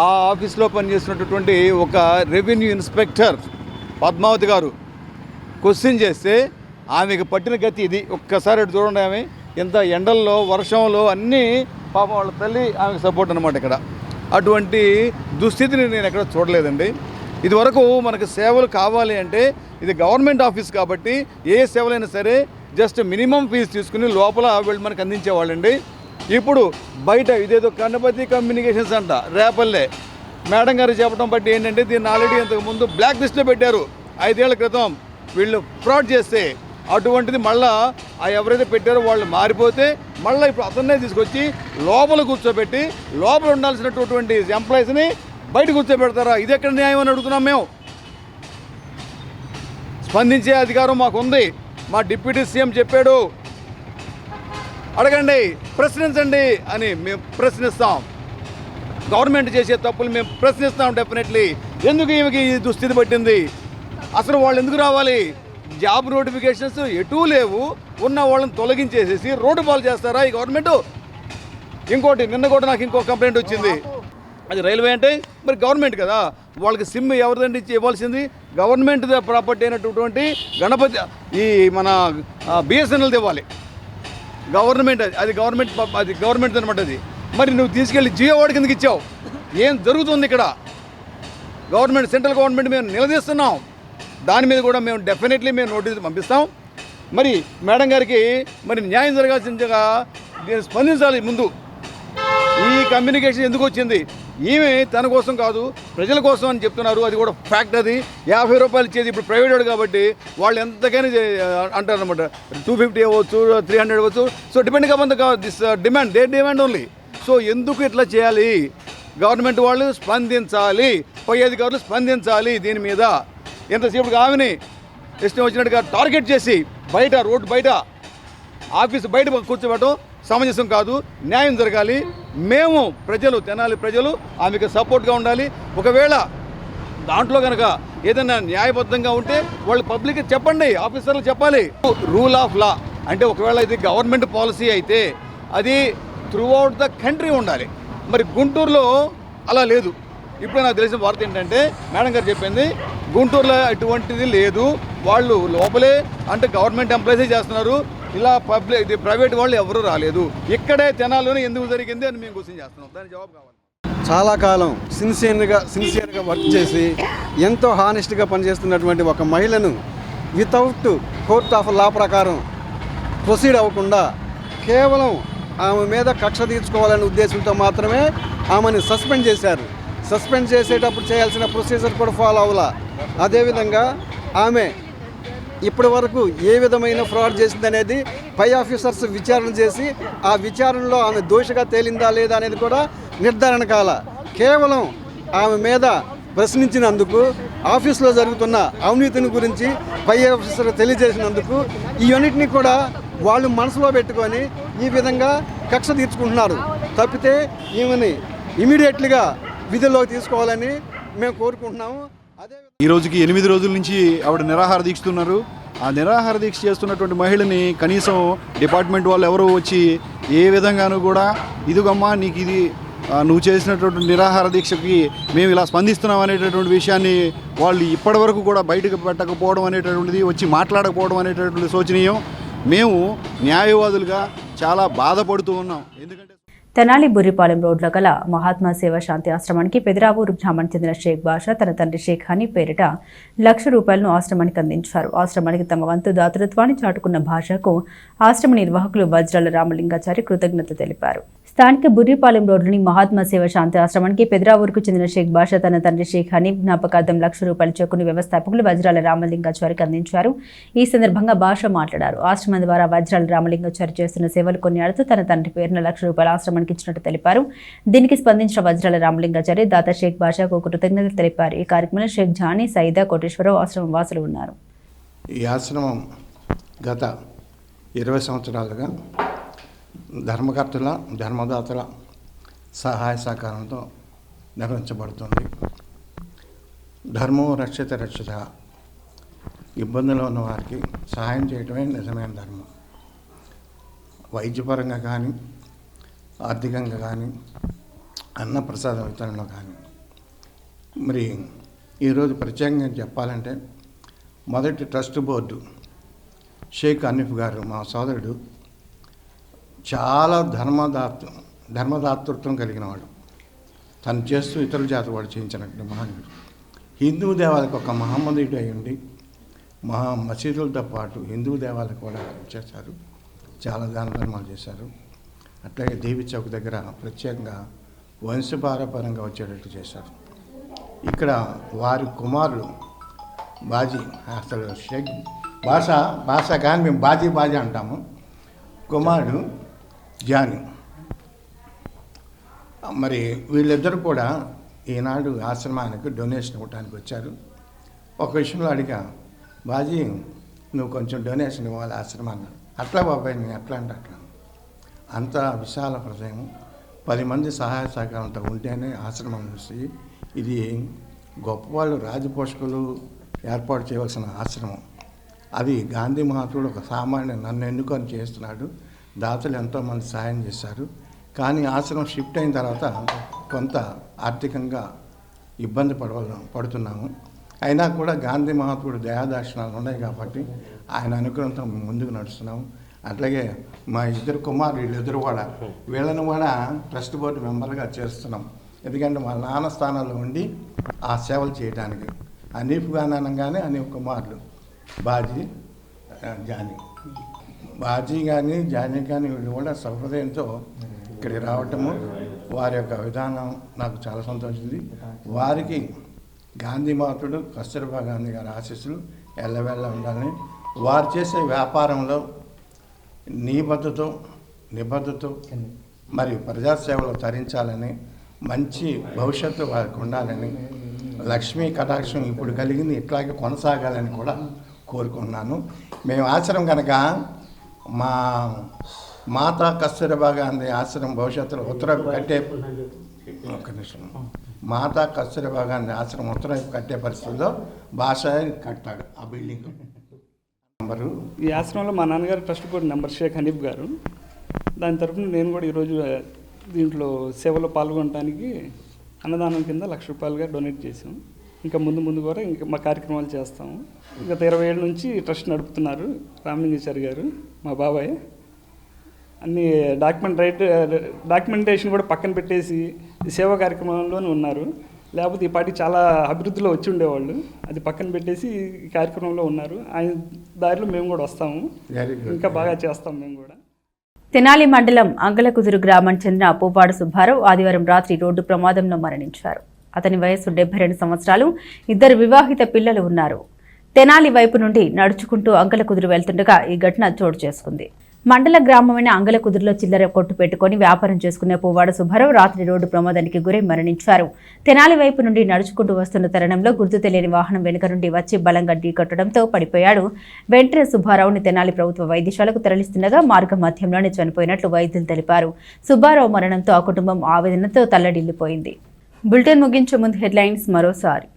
R: ఆ ఆఫీస్లో పనిచేస్తున్నటువంటి ఒక రెవెన్యూ ఇన్స్పెక్టర్ పద్మావతి గారు క్వశ్చన్ చేస్తే ఆమెకు పట్టిన గతి ఇది. ఒక్కసారి అటు చూడండి, ఆమె ఎంత ఎండల్లో వర్షంలో అన్నీ పాపం వాళ్ళ తల్లి ఆమెకు సపోర్ట్ అనమాట. ఇక్కడ అటువంటి దుస్థితిని నేను ఎక్కడ చూడలేదండి. ఇదివరకు మనకు సేవలు కావాలి అంటే ఇది గవర్నమెంట్ ఆఫీస్ కాబట్టి ఏ సేవలైనా సరే జస్ట్ మినిమం ఫీజు తీసుకుని లోపల వీళ్ళు మనకు అందించేవాళ్ళండి. ఇప్పుడు బయట ఇదేదో గణపతి కమ్యూనికేషన్స్ అంట రేపల్లే మేడం గారు చెప్పడం బట్టి ఏంటంటే దీన్ని ఆల్రెడీ ఇంతకుముందు బ్లాక్ లిస్ట్లో పెట్టారు 5 ఏళ్ల క్రితం వీళ్ళు ఫ్రాడ్ చేస్తే. అటువంటిది మళ్ళీ ఎవరైతే పెట్టారో వాళ్ళు మారిపోతే మళ్ళీ ఇప్పుడు అతన్నే తీసుకొచ్చి లోపల కూర్చోబెట్టి లోపల ఉండాల్సినటువంటి ఎంప్లాయీస్ని బయట కూర్చోబెడతారా? ఇది ఎక్కడ న్యాయం అని అడుగుతున్నాం మేము. స్పందించే అధికారం మాకు ఉంది. మా డిప్యూటీ సీఎం చెప్పాడు, అడగండి, ప్రశ్నించండి అని మేము ప్రశ్నిస్తాం. గవర్నమెంట్ చేసే తప్పులు మేము ప్రశ్నిస్తాం డెఫినెట్లీ. ఎందుకు ఈమెకి ఈ దుస్థితి పట్టింది? అసలు వాళ్ళు ఎందుకు రావాలి? జాబ్ నోటిఫికేషన్స్ ఎటూ లేవు, ఉన్న వాళ్ళని తొలగించేసేసి రోడ్డు పాలు చేస్తారా ఈ గవర్నమెంట్? ఇంకోటి నిన్న కూడా నాకు ఇంకో కంప్లైంట్ వచ్చింది. అది రైల్వే అంటే మరి గవర్నమెంట్ కదా, వాళ్ళకి సిమ్ ఎవరిదండి ఇవ్వాల్సింది? గవర్నమెంట్ ప్రాపర్టీ అయినటువంటి గణపతి ఈ మన బిఎస్ఎన్ఎల్ ఇవ్వాలి. గవర్నమెంట్ అది గవర్నమెంట్ అనమాట. అది మరి నువ్వు తీసుకెళ్ళి జియో వాడికి ఎందుకు ఇచ్చావు? ఏం జరుగుతుంది ఇక్కడ? గవర్నమెంట్ సెంట్రల్ గవర్నమెంట్ మేము నిలదీస్తున్నాం. దాని మీద కూడా మేము డెఫినెట్లీ మేము నోటీసులు పంపిస్తాం. మరి మేడం గారికి మరి న్యాయం జరగాల్సిందిగా దీన్ని స్పందించాలి. ముందు ఈ కమ్యూనికేషన్ ఎందుకు వచ్చింది? ఈమె తన కోసం కాదు ప్రజల కోసం అని చెప్తున్నారు. అది కూడా ఫ్యాక్ట్. అది 50 రూపాయలు ఇచ్చేది ఇప్పుడు ప్రైవేట్ కాబట్టి వాళ్ళు ఎంతకైనా అంటారు అనమాట. 250 అవ్వచ్చు, 300 అవ్వచ్చు. So depending upon this demand, they demand only. So ఎందుకు ఇట్లా చేయాలి? గవర్నమెంట్ వాళ్ళు స్పందించాలి, పై అధికారులు స్పందించాలి దీని మీద. ఎంతసేపుగా ఆమెని ఇష్టం వచ్చినట్టుగా టార్గెట్ చేసి బయట రోడ్డు బయట ఆఫీసు బయట కూర్చోబెట్టడం సమంజసం కాదు. న్యాయం జరగాలి. మేము ప్రజలు, తెనాలి ప్రజలు ఆమెకు సపోర్ట్గా ఉండాలి. ఒకవేళ దాంట్లో కనుక ఏదైనా న్యాయబద్ధంగా ఉంటే వాళ్ళు పబ్లిక్ చెప్పండి, ఆఫీసర్లు చెప్పాలి. రూల్ ఆఫ్ లా అంటే ఒకవేళ ఇది గవర్నమెంట్ పాలసీ అయితే అది త్రూఅవుట్ ద కంట్రీ ఉండాలి. మరి గుంటూరులో అలా లేదు. ఇప్పుడు నాకు తెలిసిన వార్త ఏంటంటే మేడం గారు చెప్పింది గుంటూరులో ఎటువంటిది లేదు. వాళ్ళు లోపలే అంటే గవర్నమెంట్ ఎంప్లాయీసే చేస్తున్నారు. ఇలా ప్రైవేట్ వాళ్ళు ఎవరూ రాలేదు. ఇక్కడే తెనాలిలోనే ఎందుకు జరిగింది అని మేము క్వశ్చన్ చేస్తున్నాం. దానికి జవాబు కావాలి.
S: చాలా కాలం సిన్సియర్గా వర్క్ చేసి ఎంతో హానెస్ట్గా పనిచేస్తున్నటువంటి ఒక మహిళను వితౌట్ కోర్ట్ ఆఫ్ లా ప్రకారం ప్రొసీడ్ అవ్వకుండా కేవలం ఆమె మీద కక్ష తీర్చుకోవాలనే ఉద్దేశంతో మాత్రమే ఆమెను సస్పెండ్ చేశారు. సస్పెండ్ చేసేటప్పుడు చేయాల్సిన ప్రొసీజర్ కూడా ఫాలో అవ్వాల. అదేవిధంగా ఆమె ఇప్పటి వరకు ఏ విధమైన ఫ్రాడ్ చేసిందనేది పై ఆఫీసర్స్ విచారణ చేసి ఆ విచారణలో ఆమె దోషిగా తేలిందా లేదా అనేది కూడా నిర్ధారణ కాల. కేవలం ఆమె మీద ప్రశ్నించినందుకు, ఆఫీసులో జరుగుతున్న అవినీతిని గురించి పై ఆఫీసర్ తెలియజేసినందుకు ఈ యూనిట్ని కూడా వాళ్ళు మనసులో పెట్టుకొని ఈ విధంగా కక్ష తీర్చుకుంటున్నారు. తప్పితే ఈమెని ఇమీడియట్లీగా విధుల్లోకి తీసుకోవాలని మేము కోరుకుంటున్నాము.
R: ఈ రోజుకి 8 రోజుల నుంచి ఆవిడ నిరాహార దీక్షున్నారు. ఆ నిరాహార దీక్ష చేస్తున్నటువంటి మహిళని కనీసం డిపార్ట్మెంట్ వాళ్ళు ఎవరో వచ్చి ఏ విధంగానూ కూడా ఇదిగమ్మా నీకు ఇది నువ్వు చేసినటువంటి నిరాహార దీక్షకి మేము ఇలా స్పందిస్తున్నాం అనేటటువంటి విషయాన్ని వాళ్ళు ఇప్పటివరకు కూడా బయటకు పెట్టకపోవడం అనేటటువంటిది, వచ్చి మాట్లాడకపోవడం అనేటటువంటి శోచనీయం. మేము న్యాయవాదులుగా చాలా బాధపడుతూ ఉన్నాం. ఎందుకంటే
A: తెనాలి బుర్రిపాలెం రోడ్లో గల మహాత్మా సేవ శాంతి ఆశ్రమానికి పెదరావూరు గ్రామానికి చెందిన షేక్ బాషా తన తండ్రి షేక్ హనీ పేరిట ₹1,00,000 ఆశ్రమానికి అందించారు. ఆశ్రమానికి తమ వంతు దాతృత్వాన్ని చాటుకున్న భాషకు ఆశ్రమ నిర్వాహకులు వజ్రాల రామలింగాచారి కృతజ్ఞత తెలిపారు. స్థానిక బుర్రిపాలెం రోడ్లోని మహాత్మా సేవ శాంతి ఆశ్రమానికి పెదరావూరుకు చెందిన షేక్ బాషా తన తండ్రి షేక్ హనీ జ్ఞాపకార్థం ₹1,00,000 చెక్కును వ్యవస్థాపకులు వజ్రాల రామలింగాచారికి అందించారు. ఈ సందర్భంగా భాష మాట్లాడారు. ఆశ్రమం ద్వారా వజ్రాల రామలింగాచారి చేస్తున్న సేవలు కొనియాడుతూ తన తండ్రి పేరున ₹1,00,000 ఆశ్రమానికి ఇచ్చినట్టు తెలిపారు. దీనికి స్పందించిన వజ్రాల రామలింగాచారి దాత షేక్ బాషాకు కృతజ్ఞతలు తెలిపారు. ఈ కార్యక్రమంలో షేక్ జానీ, సైదా, కోటేశ్వరరావు ఆశ్రమం వాసులు ఉన్నారు.
M: ఈ ఆశ్రమం గత 20 సంవత్సరాలుగా ధర్మకర్తల, ధర్మదాతల సహాయ సహకారంతో నిర్వహించబడుతుంది. ధర్మం రక్షిత రక్షిత. ఇబ్బందులు ఉన్న వారికి సహాయం చేయటమే నిజమైన ధర్మం. వైద్యపరంగా కానీ, ఆర్థికంగా కానీ, అన్నప్రసాద వితరణలో కానీ. మరి ఈరోజు ప్రత్యేకంగా చెప్పాలంటే మొదటి ట్రస్ట్ బోర్డు షేక్ హనీఫ్ గారు, మా సోదరుడు, చాలా ధర్మదాతృత్వం కలిగిన వాడు. తను చేస్తూ ఇతరుల చేత వాడు చేయించినట్టు మహానుడు. హిందూ దేవాలకు ఒక మహమ్మదీయుడు అయి ఉండి మసీదులతో పాటు హిందూ దేవాలకు కూడా చేశారు. చాలా దాన ధర్మాలు చేశారు. అట్లాగే దేవి చౌక్ దగ్గర ప్రత్యేకంగా వంశపారపరంగా వచ్చేటట్టు చేశారు. ఇక్కడ వారి కుమారుడు బాజీ, అసలు షేక్ భాష కానీ మేము బాజీ అంటాము. కుమారుడు జానీ. మరి వీళ్ళిద్దరు కూడా ఈనాడు ఆశ్రమానికి డొనేషన్ ఇవ్వడానికి వచ్చారు. ఒక విషయంలో అడిగా, బాజీ నువ్వు కొంచెం డొనేషన్ ఇవ్వాలి ఆశ్రమాన్ని. అట్లా బాబాయ్ నేను అట్లా అంటే అట్లా. అంత విశాల హృదయం, 10 మంది సహాయ సహకారంతో ఉంటేనే ఆశ్రమం చూసి ఇది గొప్పవాళ్ళు రాజపోషకులు ఏర్పాటు చేయవలసిన ఆశ్రమం. అది గాంధీ మహాత్ముడు ఒక సామాన్య నన్ను ఎన్నుకొని చేస్తున్నాడు. దాతలు ఎంతోమంది సహాయం చేశారు. కానీ ఆశ్రమం షిఫ్ట్ అయిన తర్వాత కొంత ఆర్థికంగా ఇబ్బంది పడుతున్నాము. అయినా కూడా గాంధీ మహాత్ముడు దయాదాక్షిణాలు ఉన్నాయి కాబట్టి ఆయన అనుగ్రహంతో ముందుకు నడుస్తున్నాము. అట్లాగే మా ఇద్దరు కుమారులు వీళ్ళిద్దరు కూడా వీళ్ళని కూడా ట్రస్ట్ బోర్డు మెంబర్గా చేస్తున్నాం. ఎందుకంటే వాళ్ళ నాన్న స్థానాల్లో ఉండి ఆ సేవలు చేయడానికి. హనీఫ్ గాని అనగానే హనీఫ్ కుమారులు బాజీ, జానీ. బాజీ కానీ జానీ కానీ వీళ్ళు కూడా సహృదయంతో ఇక్కడికి రావటము, వారి యొక్క విధానం నాకు చాలా సంతోషించింది. వారికి గాంధీ మహాత్ముడు కస్తూర్బా గాంధీ గారి ఆశీస్సులు ఎల్లవేళ ఉండాలని, వారు చేసే వ్యాపారంలో నిబద్ధతో మరి ప్రజాసేవలో తరించాలని, మంచి భవిష్యత్తు వారికి ఉండాలని, లక్ష్మీ కటాక్షం ఇప్పుడు కలిగింది ఇట్లాగే కొనసాగాలని కూడా కోరుకున్నాను. మేము ఆశ్రమం కనుక మా మాతా కస్తూర్బా గాంధీ ఆశ్రమం భవిష్యత్తులో ఉత్తరవైపు కట్టే మాతా కస్తూర్బా గాంధీ ఆశ్రమం ఉత్తరవైపు కట్టే పరిస్థితుల్లో భాష కట్టాడు ఆ బిల్డింగ్ నెంబరు.
T: ఈ ఆశ్రమంలో మా నాన్నగారు trust board number Shaik Hanif గారు. దాని తరఫున నేను కూడా ఈరోజు దీంట్లో సేవలో పాల్గొనడానికి అన్నదానం కింద ₹1,00,000 డొనేట్ చేసాం. ఇంకా ముందు కూడా ఇంకా మా కార్యక్రమాలు చేస్తాము. గత 20 ఏళ్ళ నుంచి ట్రస్ట్ నడుపుతున్నారు రామలింగేశ్వరి గారు, మా బాబాయ్. అన్ని డాక్యుమెంటేషన్ కూడా పక్కన పెట్టేసి సేవా కార్యక్రమంలోనే ఉన్నారు. లేకపోతే ఈ పార్టీ చాలా అభివృద్ధిలో వచ్చి ఉండేవాళ్ళు. అది పక్కన పెట్టేసి ఈ కార్యక్రమంలో ఉన్నారు. ఆయన దారిలో మేము కూడా వస్తాము, ఇంకా బాగా చేస్తాం మేము కూడా.
A: తెనాలి మండలం అంగలకుదురు గ్రామానికి చెందిన పూపాడు సుబ్బారావు ఆదివారం రాత్రి రోడ్డు ప్రమాదంలో మరణించారు. అతని వయస్సు 72 సంవత్సరాలు. 2 వివాహిత పిల్లలు ఉన్నారు. తెనాలి వైపు నుండి నడుచుకుంటూ అంగలకుదురు వెళ్తుండగా ఈ ఘటన చోటు చేసుకుంది. మండల గ్రామమైన అంగలకుదురులో చిల్లర కొట్టు పెట్టుకుని వ్యాపారం చేసుకునే పువ్వాడ సుబ్బారావు రాత్రి రోడ్డు ప్రమాదానికి గురై మరణించారు. తెనాలి వైపు నుండి నడుచుకుంటూ వస్తున్న తరుణంలో గుర్తు తెలియని వాహనం వెనుక నుండి వచ్చి బలంగా ఢీకొట్టడంతో పడిపోయాడు. వెంటనే సుబ్బారావుని తెనాలి ప్రభుత్వ వైద్యశాలకు తరలిస్తుండగా మార్గ మధ్యంలోనే చనిపోయినట్లు వైద్యులు తెలిపారు. సుబ్బారావు మరణంతో ఆ కుటుంబం ఆవేదనతో తల్లడిల్లిపోయింది. బులెటిన్ ముగించే ముందు హెడ్లైన్స్ మరోసారి.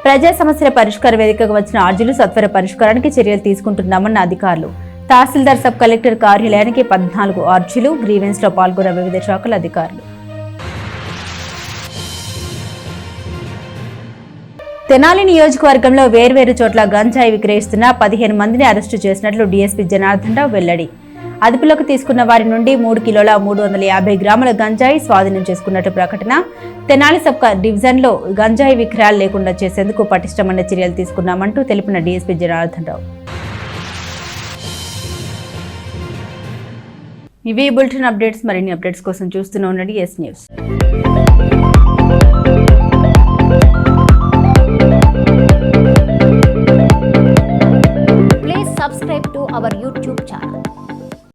A: ప్రజా సమస్యల పరిష్కార వేదికగా వచ్చిన అర్జీలు సత్వర పరిష్కారానికి చర్యలు తీసుకుంటున్నామన్న అధికారులు. తహసీల్దార్ సబ్ కలెక్టర్ కార్యాలయానికి 14 అర్జీలు. గ్రీవెన్స్ లో పాల్గొన్న వివిధ శాఖల అధికారులు. తెనాలి నియోజకవర్గంలో వేర్వేరు చోట్ల గంజాయి విక్రయిస్తున్న 15 మందిని అరెస్టు చేసినట్లు డీఎస్పీ జనార్దన్ రావు వెల్లడి. అదుపులోకి తీసుకున్న వారి నుండి 3 కిలోల 350 గ్రాముల గంజాయి స్వాధీనం చేసుకున్నట్టు ప్రకటన. తెనాలి సబ్ డివిజన్లో గంజాయి విక్రయాలు లేకుండా చేసేందుకు పటిష్టమైన చర్యలు తీసుకున్నామంటూ తెలిపిన డీఎస్పీ జనార్దన్ రావు. ఇవి బులెటిన్ అప్డేట్స్. మరిన్ని అప్డేట్స్ కోసం చూస్తూనే ఉండండి ఎస్ న్యూస్.